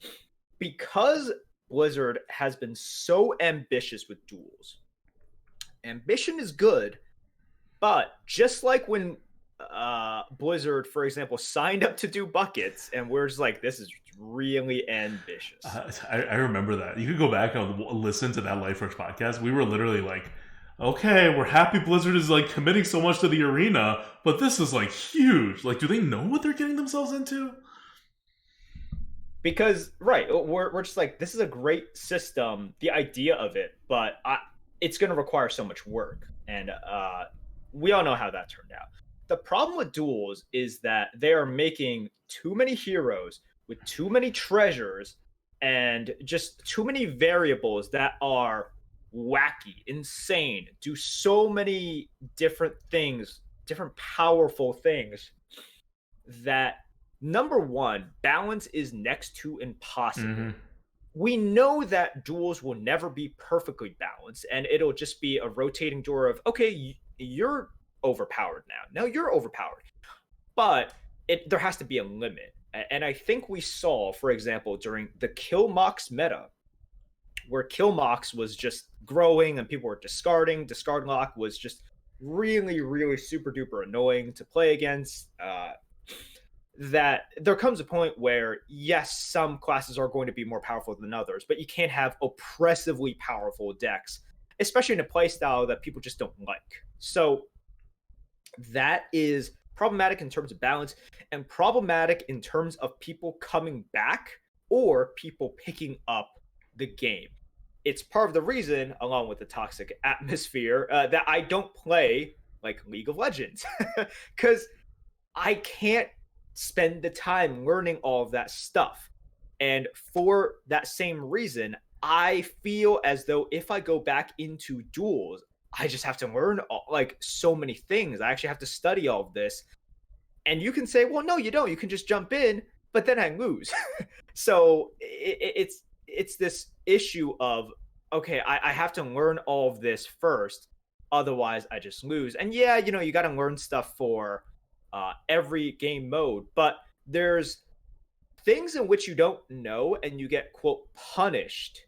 because Blizzard has been so ambitious with Duels, ambition is good, but just like when Blizzard, for example, signed up to do buckets, and we're just like, this is really ambitious. I remember that. You could go back and listen to that Lightforge podcast. We were literally like, okay, we're happy Blizzard is like committing so much to the arena, but this is like huge. Like, do they know what they're getting themselves into? Because, right, we're just like, this is a great system, the idea of it, but it's going to require so much work. And we all know how that turned out. The problem with Duels is that they are making too many heroes with too many treasures and just too many variables that are wacky, insane, do so many different things, different powerful things, that number one, balance is next to impossible. Mm-hmm. We know that Duels will never be perfectly balanced, and it'll just be a rotating door of, okay, you're overpowered now. Now you're overpowered. But there has to be a limit. And I think we saw, for example, during the Kill Mox meta, where Kill Mox was just growing and people were discarding. Discard Lock was just really, really super duper annoying to play against. That there comes a point where, yes, some classes are going to be more powerful than others, but you can't have oppressively powerful decks, especially in a playstyle that people just don't like. So that is problematic in terms of balance, and problematic in terms of people coming back or people picking up the game. It's part of the reason, along with the toxic atmosphere, that I don't play like League of Legends, because I can't spend the time learning all of that stuff. And for that same reason, I feel as though if I go back into Duels, I just have to learn like so many things. I actually have to study all of this. And you can say, well, no, you don't. You can just jump in, but then I lose. So it's this issue of, okay, I have to learn all of this first. Otherwise, I just lose. And yeah, you got to learn stuff for every game mode. But there's things in which you don't know and you get, quote, punished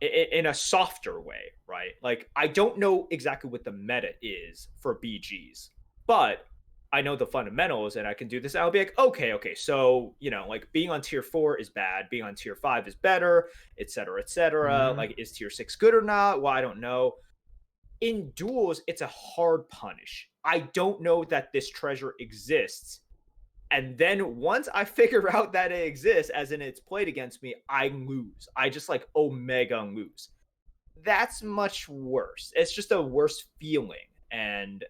in a softer way, right? Like, I don't know exactly what the meta is for BGs, but I know the fundamentals and I can do this. I'll be like, okay. So, like being on tier 4 is bad. Being on tier 5 is better, et cetera, et cetera. Mm-hmm. Like, is tier 6 good or not? Well, I don't know. In Duels, it's a hard punish. I don't know that this treasure exists. And then once I figure out that it exists, as in it's played against me, I lose. I just like omega lose. That's much worse. It's just a worse feeling. And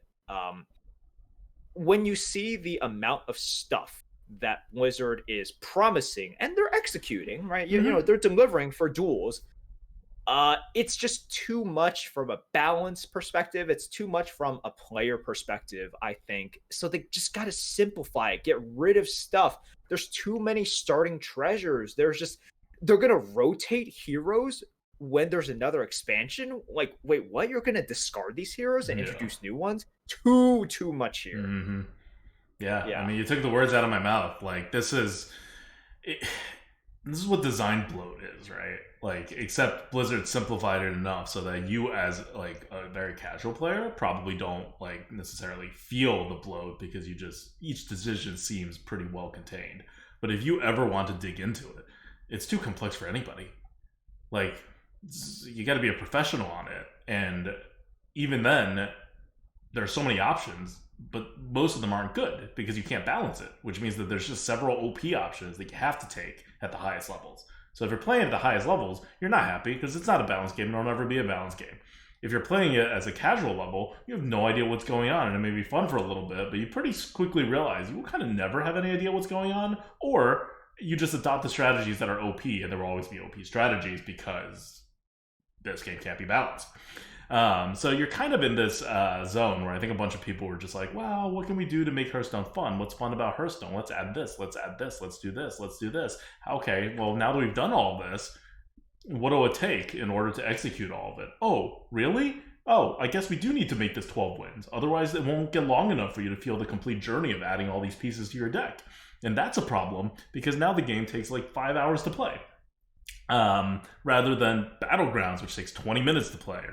when you see the amount of stuff that Blizzard is promising and they're executing, right? Mm-hmm. They're delivering for Duels. It's just too much from a balance perspective. It's too much from a player perspective, I think. So they just got to simplify it, get rid of stuff. There's too many starting treasures. They're going to rotate heroes when there's another expansion. Like, wait, what? You're going to discard these heroes and introduce new ones? Too much here. Mm-hmm. Yeah. I mean, you took the words out of my mouth. Like, this is what design bloat is, right? Like, except Blizzard simplified it enough so that you, as like a very casual player, probably don't like necessarily feel the bloat, because each decision seems pretty well contained. But if you ever want to dig into it, it's too complex for anybody. Like, you got to be a professional on it, and even then, there are so many options, but most of them aren't good because you can't balance it, which means that there's just several OP options that you have to take at the highest levels. So if you're playing at the highest levels, you're not happy because it's not a balanced game and it'll never be a balanced game. If you're playing it as a casual level, you have no idea what's going on, and it may be fun for a little bit, but you pretty quickly realize you will kind of never have any idea what's going on, or you just adopt the strategies that are OP, and there will always be OP strategies because this game can't be balanced. So you're kind of in this zone where I think a bunch of people were just like, wow, what can we do to make Hearthstone fun? What's fun about Hearthstone? Let's add this, let's add this, let's do this, let's do this. Okay, well, now that we've done all this, what will it take in order to execute all of it? Oh, really? Oh, I guess we do need to make this 12 wins. Otherwise, it won't get long enough for you to feel the complete journey of adding all these pieces to your deck. And that's a problem, because now the game takes like 5 hours to play. Rather than Battlegrounds, which takes 20 minutes to play.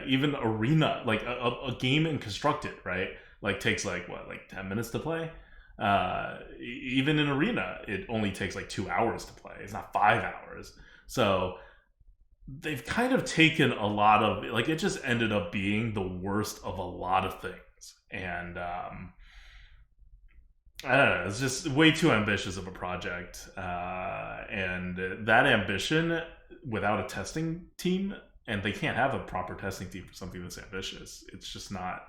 Even Arena, like a game in Constructed, right? Like takes like 10 minutes to play? Even in Arena, it only takes like 2 hours to play. It's not 5 hours. So they've kind of taken a lot of, like, it just ended up being the worst of a lot of things. And I don't know, it's just way too ambitious of a project. And that ambition without a testing team, and they can't have a proper testing team for something that's ambitious. It's just not,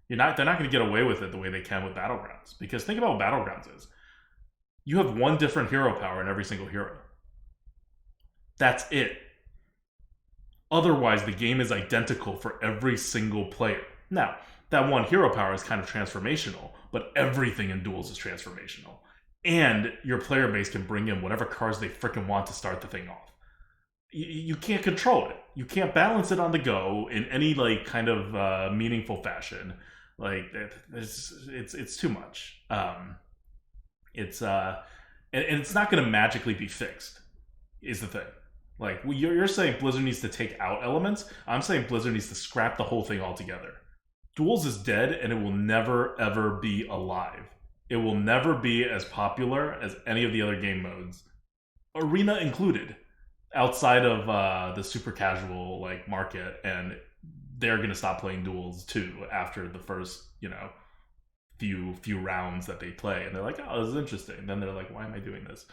they're not going to get away with it the way they can with Battlegrounds. Because think about what Battlegrounds is. You have one different hero power in every single hero. That's it. Otherwise, the game is identical for every single player. Now, that one hero power is kind of transformational, but everything in Duels is transformational. And your player base can bring in whatever cards they freaking want to start the thing off. You can't control it. You can't balance it on the go in any like kind of meaningful fashion. Like it's too much. And it's not going to magically be fixed. Is the thing. Like, you're saying Blizzard needs to take out elements. I'm saying Blizzard needs to scrap the whole thing altogether. Duels is dead, and it will never, ever be alive. It will never be as popular as any of the other game modes, Arena included, outside of the super casual like market, and they're going to stop playing Duels too after the first, few rounds that they play, and they're like, oh, this is interesting. And then they're like, why am I doing this?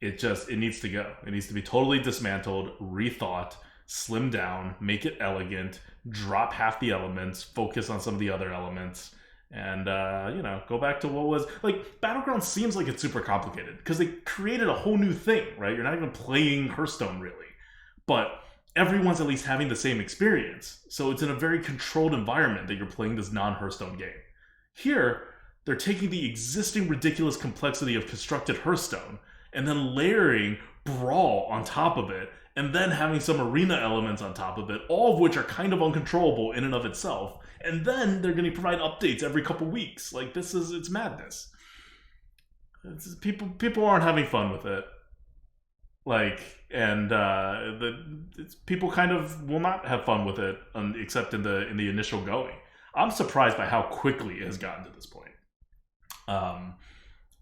It needs to go. It needs to be totally dismantled, rethought, slim down, make it elegant, drop half the elements, focus on some of the other elements, and go back to what was like. Battlegrounds seems like it's super complicated because they created a whole new thing, right? You're not even playing Hearthstone really, but everyone's at least having the same experience. So it's in a very controlled environment that you're playing this non-Hearthstone game. Here, they're taking the existing ridiculous complexity of constructed Hearthstone and then layering Brawl on top of it, and then having some arena elements on top of it, all of which are kind of uncontrollable in and of itself. And then they're going to provide updates every couple weeks. Like, it's madness. People aren't having fun with it. Like, and people kind of will not have fun with it, except in the initial going. I'm surprised by how quickly it has gotten to this point.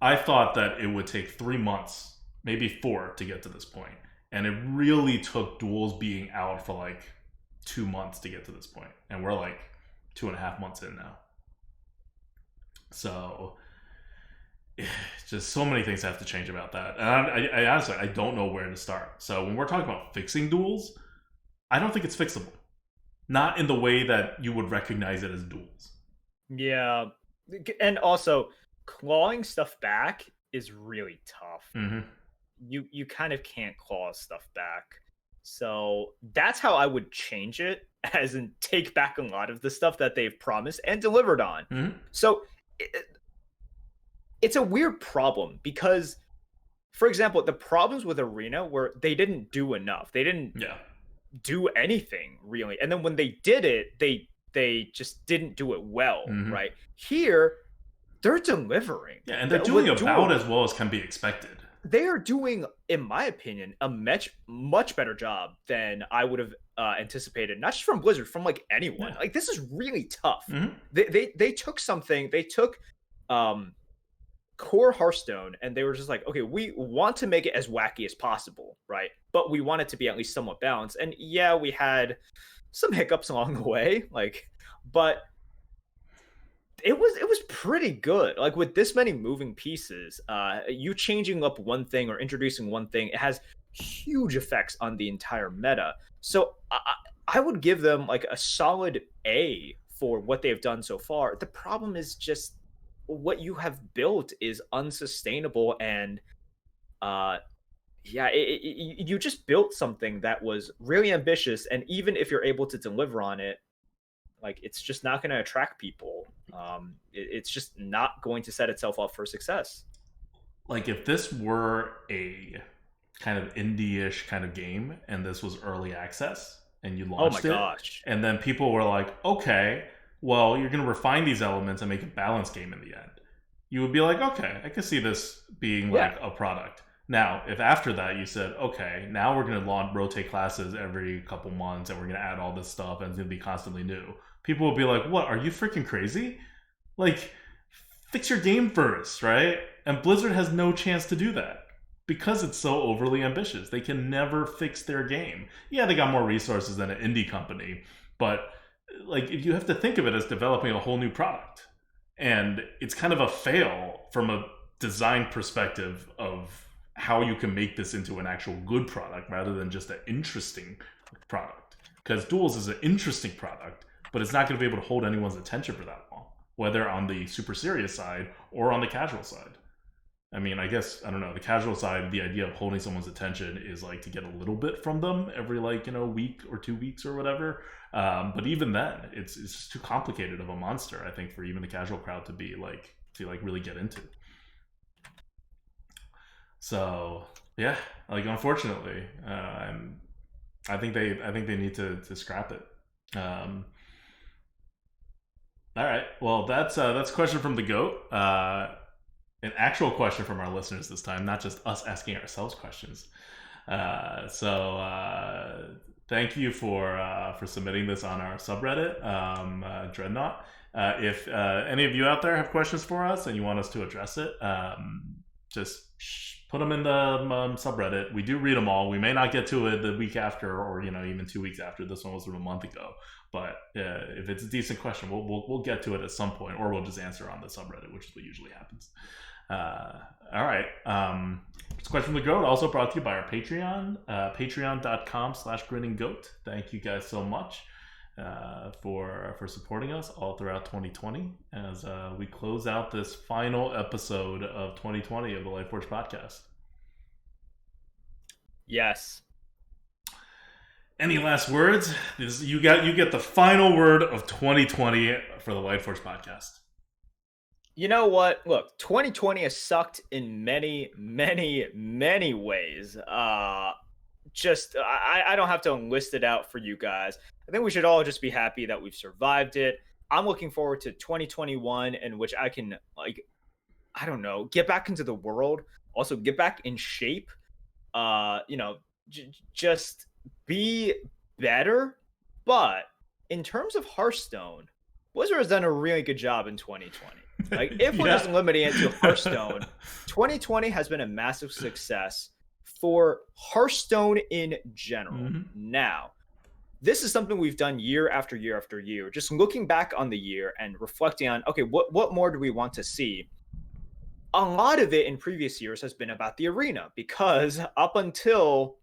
I thought that it would take 3 months, maybe 4, to get to this point. And it really took Duels being out for like 2 months to get to this point. And we're like 2.5 months in now. So just so many things have to change about that. And I honestly, I don't know where to start. So when we're talking about fixing Duels, I don't think it's fixable. Not in the way that you would recognize it as Duels. Yeah. And also, clawing stuff back is really tough. Mm-hmm. You kind of can't claw stuff back. So that's how I would change it, as in take back a lot of the stuff that they've promised and delivered on. Mm-hmm. So it's a weird problem because, for example, the problems with Arena were they didn't do enough. They didn't do anything really. And then when they did it, they just didn't do it well, right? Here, they're delivering. Yeah, and they're doing about as well as can be expected. They are doing, in my opinion, a much better job than I would have anticipated. Not just from Blizzard, from like anyone. Yeah. Like, this is really tough. Mm-hmm. They took something. They took core Hearthstone, and they were just like, okay, we want to make it as wacky as possible, right? But we want it to be at least somewhat balanced. And yeah, we had some hiccups along the way, but It was pretty good. Like with this many moving pieces, you changing up one thing or introducing one thing, it has huge effects on the entire meta. So I would give them like a solid A for what they've done so far. The problem is just what you have built is unsustainable, and uh yeah, you just built something that was really ambitious, and even if you're able to deliver on it, like it's just not going to attract people. It's just not going to set itself up for success. Like if this were a kind of indie-ish kind of game and this was early access and you Oh my launched it gosh. and then people were like, okay, well, you're going to refine these elements and make a balanced game in the end, you would be like, okay, I can see this being Yeah. like a product. Now if after that you said, okay, now we're going to launch rotate classes every couple months and we're going to add all this stuff and it's going to be constantly new, people will be like, what, are you freaking crazy? Like, fix your game first, right? And Blizzard has no chance to do that because it's so overly ambitious. They can never fix their game. Yeah, they got more resources than an indie company, but like if you have to think of it as developing a whole new product. And it's kind of a fail from a design perspective of how you can make this into an actual good product rather than just an interesting product. Because Duels is an interesting product, but it's not going to be able to hold anyone's attention for that long, whether on the super serious side or on the casual side. I mean, I guess, I don't know, the casual side, the idea of holding someone's attention is like to get a little bit from them every like, week or 2 weeks or whatever. But even then, it's just too complicated of a monster, I think, for even the casual crowd to be like, to like really get into. So yeah, like unfortunately, I think they need to scrap it. All right. Well, that's a question from the goat. An actual question from our listeners this time, not just us asking ourselves questions. So thank you for submitting this on our subreddit, Dreadnought. If any of you out there have questions for us and you want us to address it, just put them in the subreddit. We do read them all. We may not get to it the week after, or even 2 weeks after. This one was from a month ago. But if it's a decent question, we'll get to it at some point, or we'll just answer on the subreddit, which is what usually happens. All right. This question from the goat, also brought to you by our Patreon, patreon.com/grinninggoat. Thank you guys so much for supporting us all throughout 2020 as we close out this final episode of 2020 of the Lightforge podcast. Yes. Any last words? You get the final word of 2020 for the Lightforge podcast. You know what? Look, 2020 has sucked in many, many, many ways. I don't have to list it out for you guys. I think we should all just be happy that we've survived it. I'm looking forward to 2021, in which I can, like, I don't know, get back into the world, also get back in shape. Just be better. But in terms of Hearthstone, Blizzard has done a really good job in 2020. Like, if we're just limiting it to Hearthstone, 2020 has been a massive success for Hearthstone in general. Mm-hmm. Now, this is something we've done year after year after year, just looking back on the year and reflecting on, okay, what more do we want to see? A lot of it in previous years has been about the arena, because up until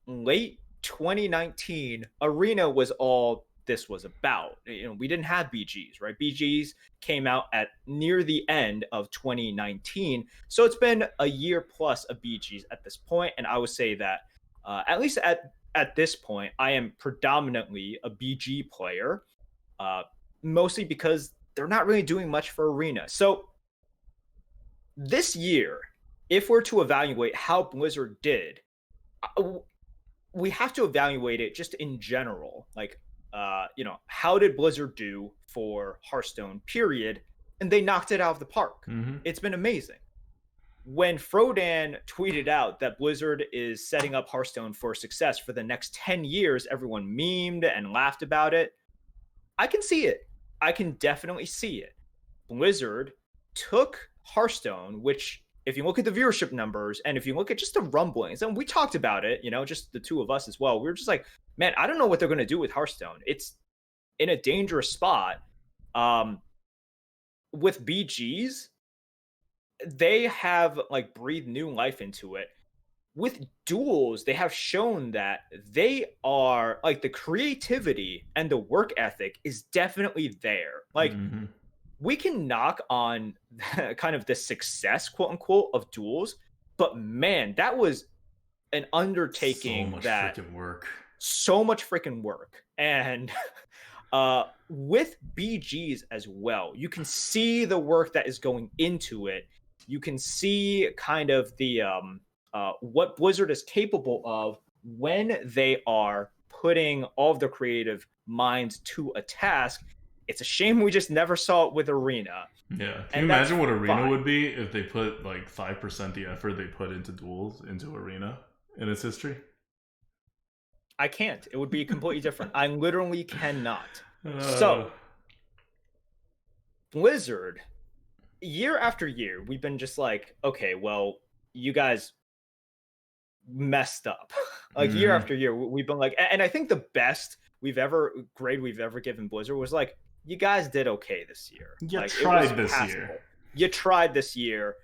late 2019, arena was all this was about. We didn't have BGs, right? BGs came out at near the end of 2019. So it's been a year plus of BGs at this point. And I would say that at least at this point, I am predominantly a BG player, mostly because they're not really doing much for arena. So this year, if we're to evaluate how Blizzard did, we have to evaluate it just in general. Like, how did Blizzard do for Hearthstone, period? And they knocked it out of the park. Mm-hmm. It's been amazing. When Frodan tweeted out that Blizzard is setting up Hearthstone for success for the next 10 years, everyone memed and laughed about it. I can see it. I can definitely see it. Blizzard took Hearthstone, which, if you look at the viewership numbers and if you look at just the rumblings, and we talked about it, just the two of us as well, we were just like, man, I don't know what they're going to do with Hearthstone. It's in a dangerous spot. with BGs, they have like breathed new life into it. With Duels, they have shown that they are like the creativity and the work ethic is definitely there. Like we can knock on kind of the success, quote unquote, of Duels, but man, that was an undertaking. So much that freaking work. So much freaking work. And with BGs as well, you can see the work that is going into it. You can see kind of the what Blizzard is capable of when they are putting all of their creative minds to a task. It's a shame we just never saw it with Arena. Yeah. Can you imagine what Arena would be if they put like 5% the effort they put into Duels into Arena in its history? I can't. It would be completely different. I literally cannot. So, Blizzard, year after year, we've been just like, okay, well, you guys messed up. Like year after year, we've been like, and I think the best grade we've ever given Blizzard was like, you guys did okay this year. You tried this year. You tried this year.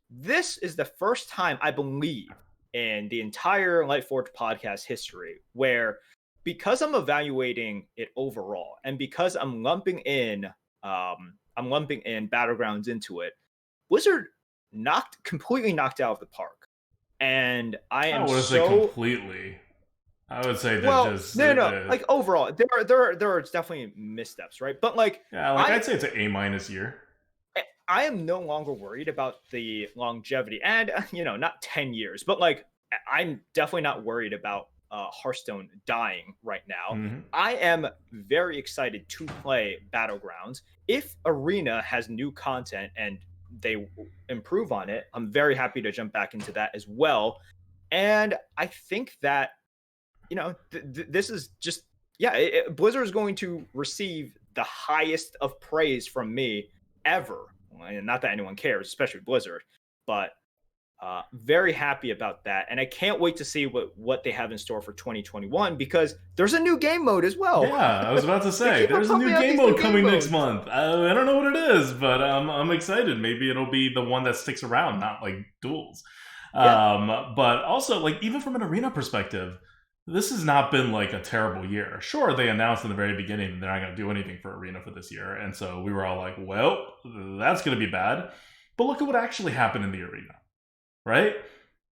This is the first time, I believe, in the entire Lightforge podcast history where, because I'm evaluating it overall and because I'm lumping in Battlegrounds into it, Blizzard completely knocked out of the park. And I am say completely. I would say that just no. Like overall, there are definitely missteps, right? But like, I'd say it's an A- year. I am no longer worried about the longevity, and not 10 years, but like, I'm definitely not worried about Hearthstone dying right now. I am very excited to play Battlegrounds. If Arena has new content and they improve on it, I'm very happy to jump back into that as well. And I think that this is just Blizzard is going to receive the highest of praise from me ever. And not that anyone cares, especially Blizzard, but very happy about that. And I can't wait to see what they have in store for 2021, because there's a new game mode as well. Yeah, I was about to say, there's a new game mode coming next month. I don't know what it is, but I'm excited. Maybe it'll be the one that sticks around, not like Duels. Yeah. But also, like, even from an Arena perspective, this has not been like a terrible year. Sure, they announced in the very beginning that they're not going to do anything for Arena for this year. And so we were all like, well, that's going to be bad. But look at what actually happened in the Arena, right?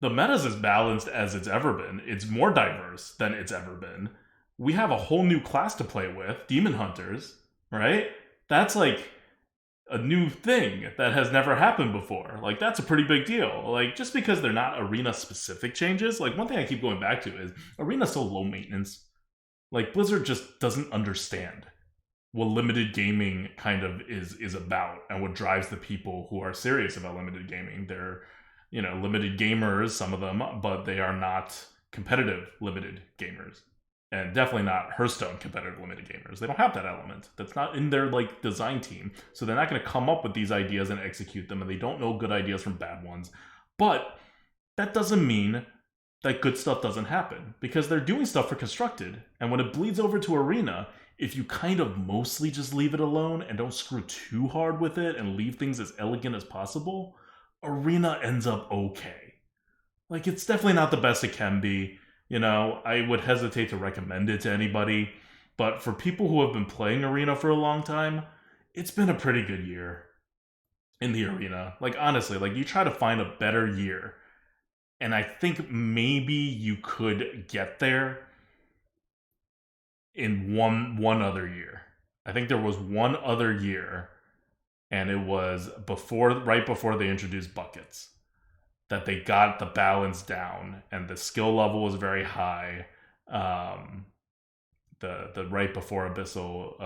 The meta's as balanced as it's ever been. It's more diverse than it's ever been. We have a whole new class to play with, Demon Hunters, right? That's like a new thing that has never happened before. Like, that's a pretty big deal. Like, just because they're not Arena-specific changes, like, one thing I keep going back to is Arena's so low maintenance. Like, Blizzard just doesn't understand what limited gaming kind of is about and what drives the people who are serious about limited gaming. They're, limited gamers, some of them, but they are not competitive limited gamers. And definitely not Hearthstone competitive limited gamers. They don't have that element. That's not in their like design team. So they're not going to come up with these ideas and execute them, and they don't know good ideas from bad ones. But that doesn't mean that good stuff doesn't happen, because they're doing stuff for Constructed. And when it bleeds over to Arena, if you kind of mostly just leave it alone and don't screw too hard with it and leave things as elegant as possible, Arena ends up okay. Like, it's definitely not the best it can be. I would hesitate to recommend it to anybody, but for people who have been playing Arena for a long time, it's been a pretty good year in the Arena. Like, honestly, like, you try to find a better year, and I think maybe you could get there in one other year. I think there was one other year, and it was right before they introduced buckets, that they got the balance down and the skill level was very high. The right before abyssal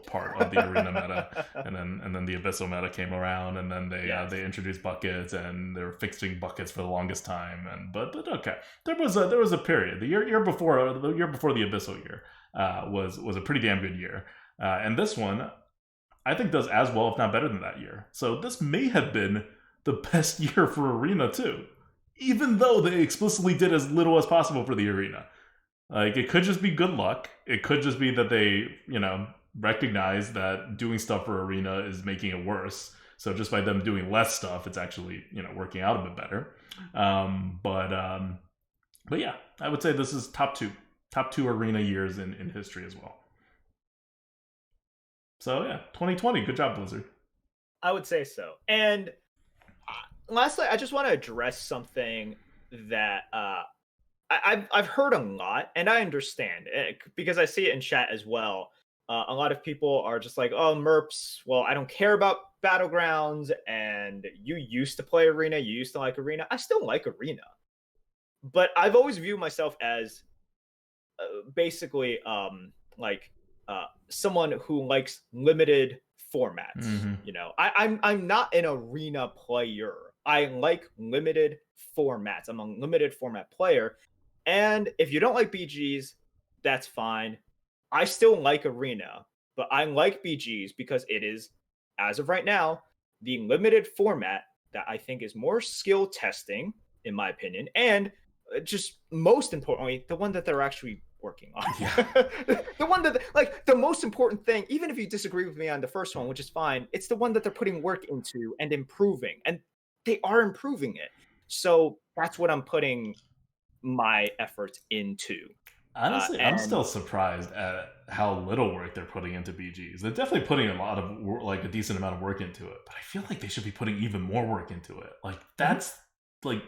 part of the Arena meta, and then the abyssal meta came around, and then they introduced buckets, and they were fixing buckets for the longest time. But okay, there was a period. The year before the abyssal year was a pretty damn good year, and this one I think does as well, if not better than that year. So this may have been the best year for Arena too, even though they explicitly did as little as possible for the Arena. Like, it could just be good luck. It could just be that they, recognize that doing stuff for Arena is making it worse. So just by them doing less stuff, it's actually, working out a bit better. But yeah, I would say this is top two Arena years in history as well. So yeah, 2020, good job, Blizzard. I would say so. And lastly, I just want to address something that I've heard a lot, and I understand it because I see it in chat as well. A lot of people are just like, "Oh, Merps, well, I don't care about Battlegrounds, and you used to play Arena, you used to like Arena. I still like Arena, but I've always viewed myself as basically someone who likes limited formats. Mm-hmm. I'm not an Arena player. I like limited formats. I'm a limited format player. And if you don't like BGs, that's fine. I still like Arena, but I like BGs because it is, as of right now, the limited format that I think is more skill testing, in my opinion, and just most importantly, the one that they're actually working on. Yeah. The one that, like, the most important thing, even if you disagree with me on the first one, which is fine, it's the one that they're putting work into and improving, and they are improving it. So that's what I'm putting my efforts into. Honestly, I'm still surprised at how little work they're putting into BGs. They're definitely putting a decent amount of work into it, but I feel like they should be putting even more work into it. Like, that's like,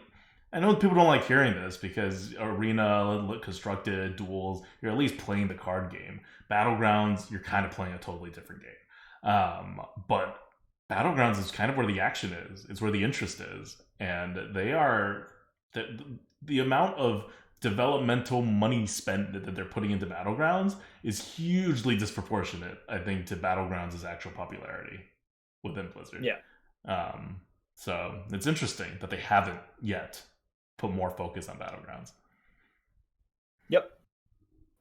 I know people don't like hearing this because Arena, constructed, Duels, you're at least playing the card game. Battlegrounds, you're kind of playing a totally different game. But Battlegrounds is kind of where the action is. It's where the interest is. And they are, the amount of developmental money spent that they're putting into Battlegrounds is hugely disproportionate, I think, to Battlegrounds' actual popularity within Blizzard. Yeah. So it's interesting that they haven't yet put more focus on Battlegrounds. Yep.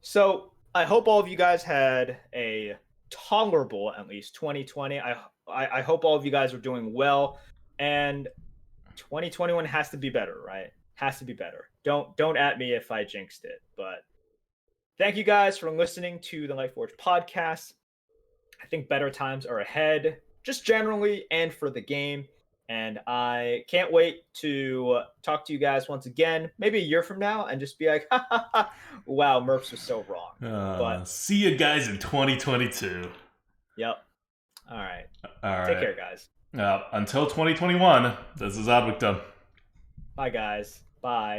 So I hope all of you guys had a tolerable, at least, 2020. I hope all of you guys are doing well, and 2021 has to be better, right? Has to be better. Don't at me if I jinxed it, but thank you guys for listening to the Lightforge podcast. I think better times are ahead, just generally, and for the game. And I can't wait to talk to you guys once again, maybe a year from now, and just be like, ha, ha, ha, wow, Merps was so wrong. But see you guys in 2022. Yep. All right. Take care, guys. Until 2021, this is Adwictum. Bye, guys. Bye.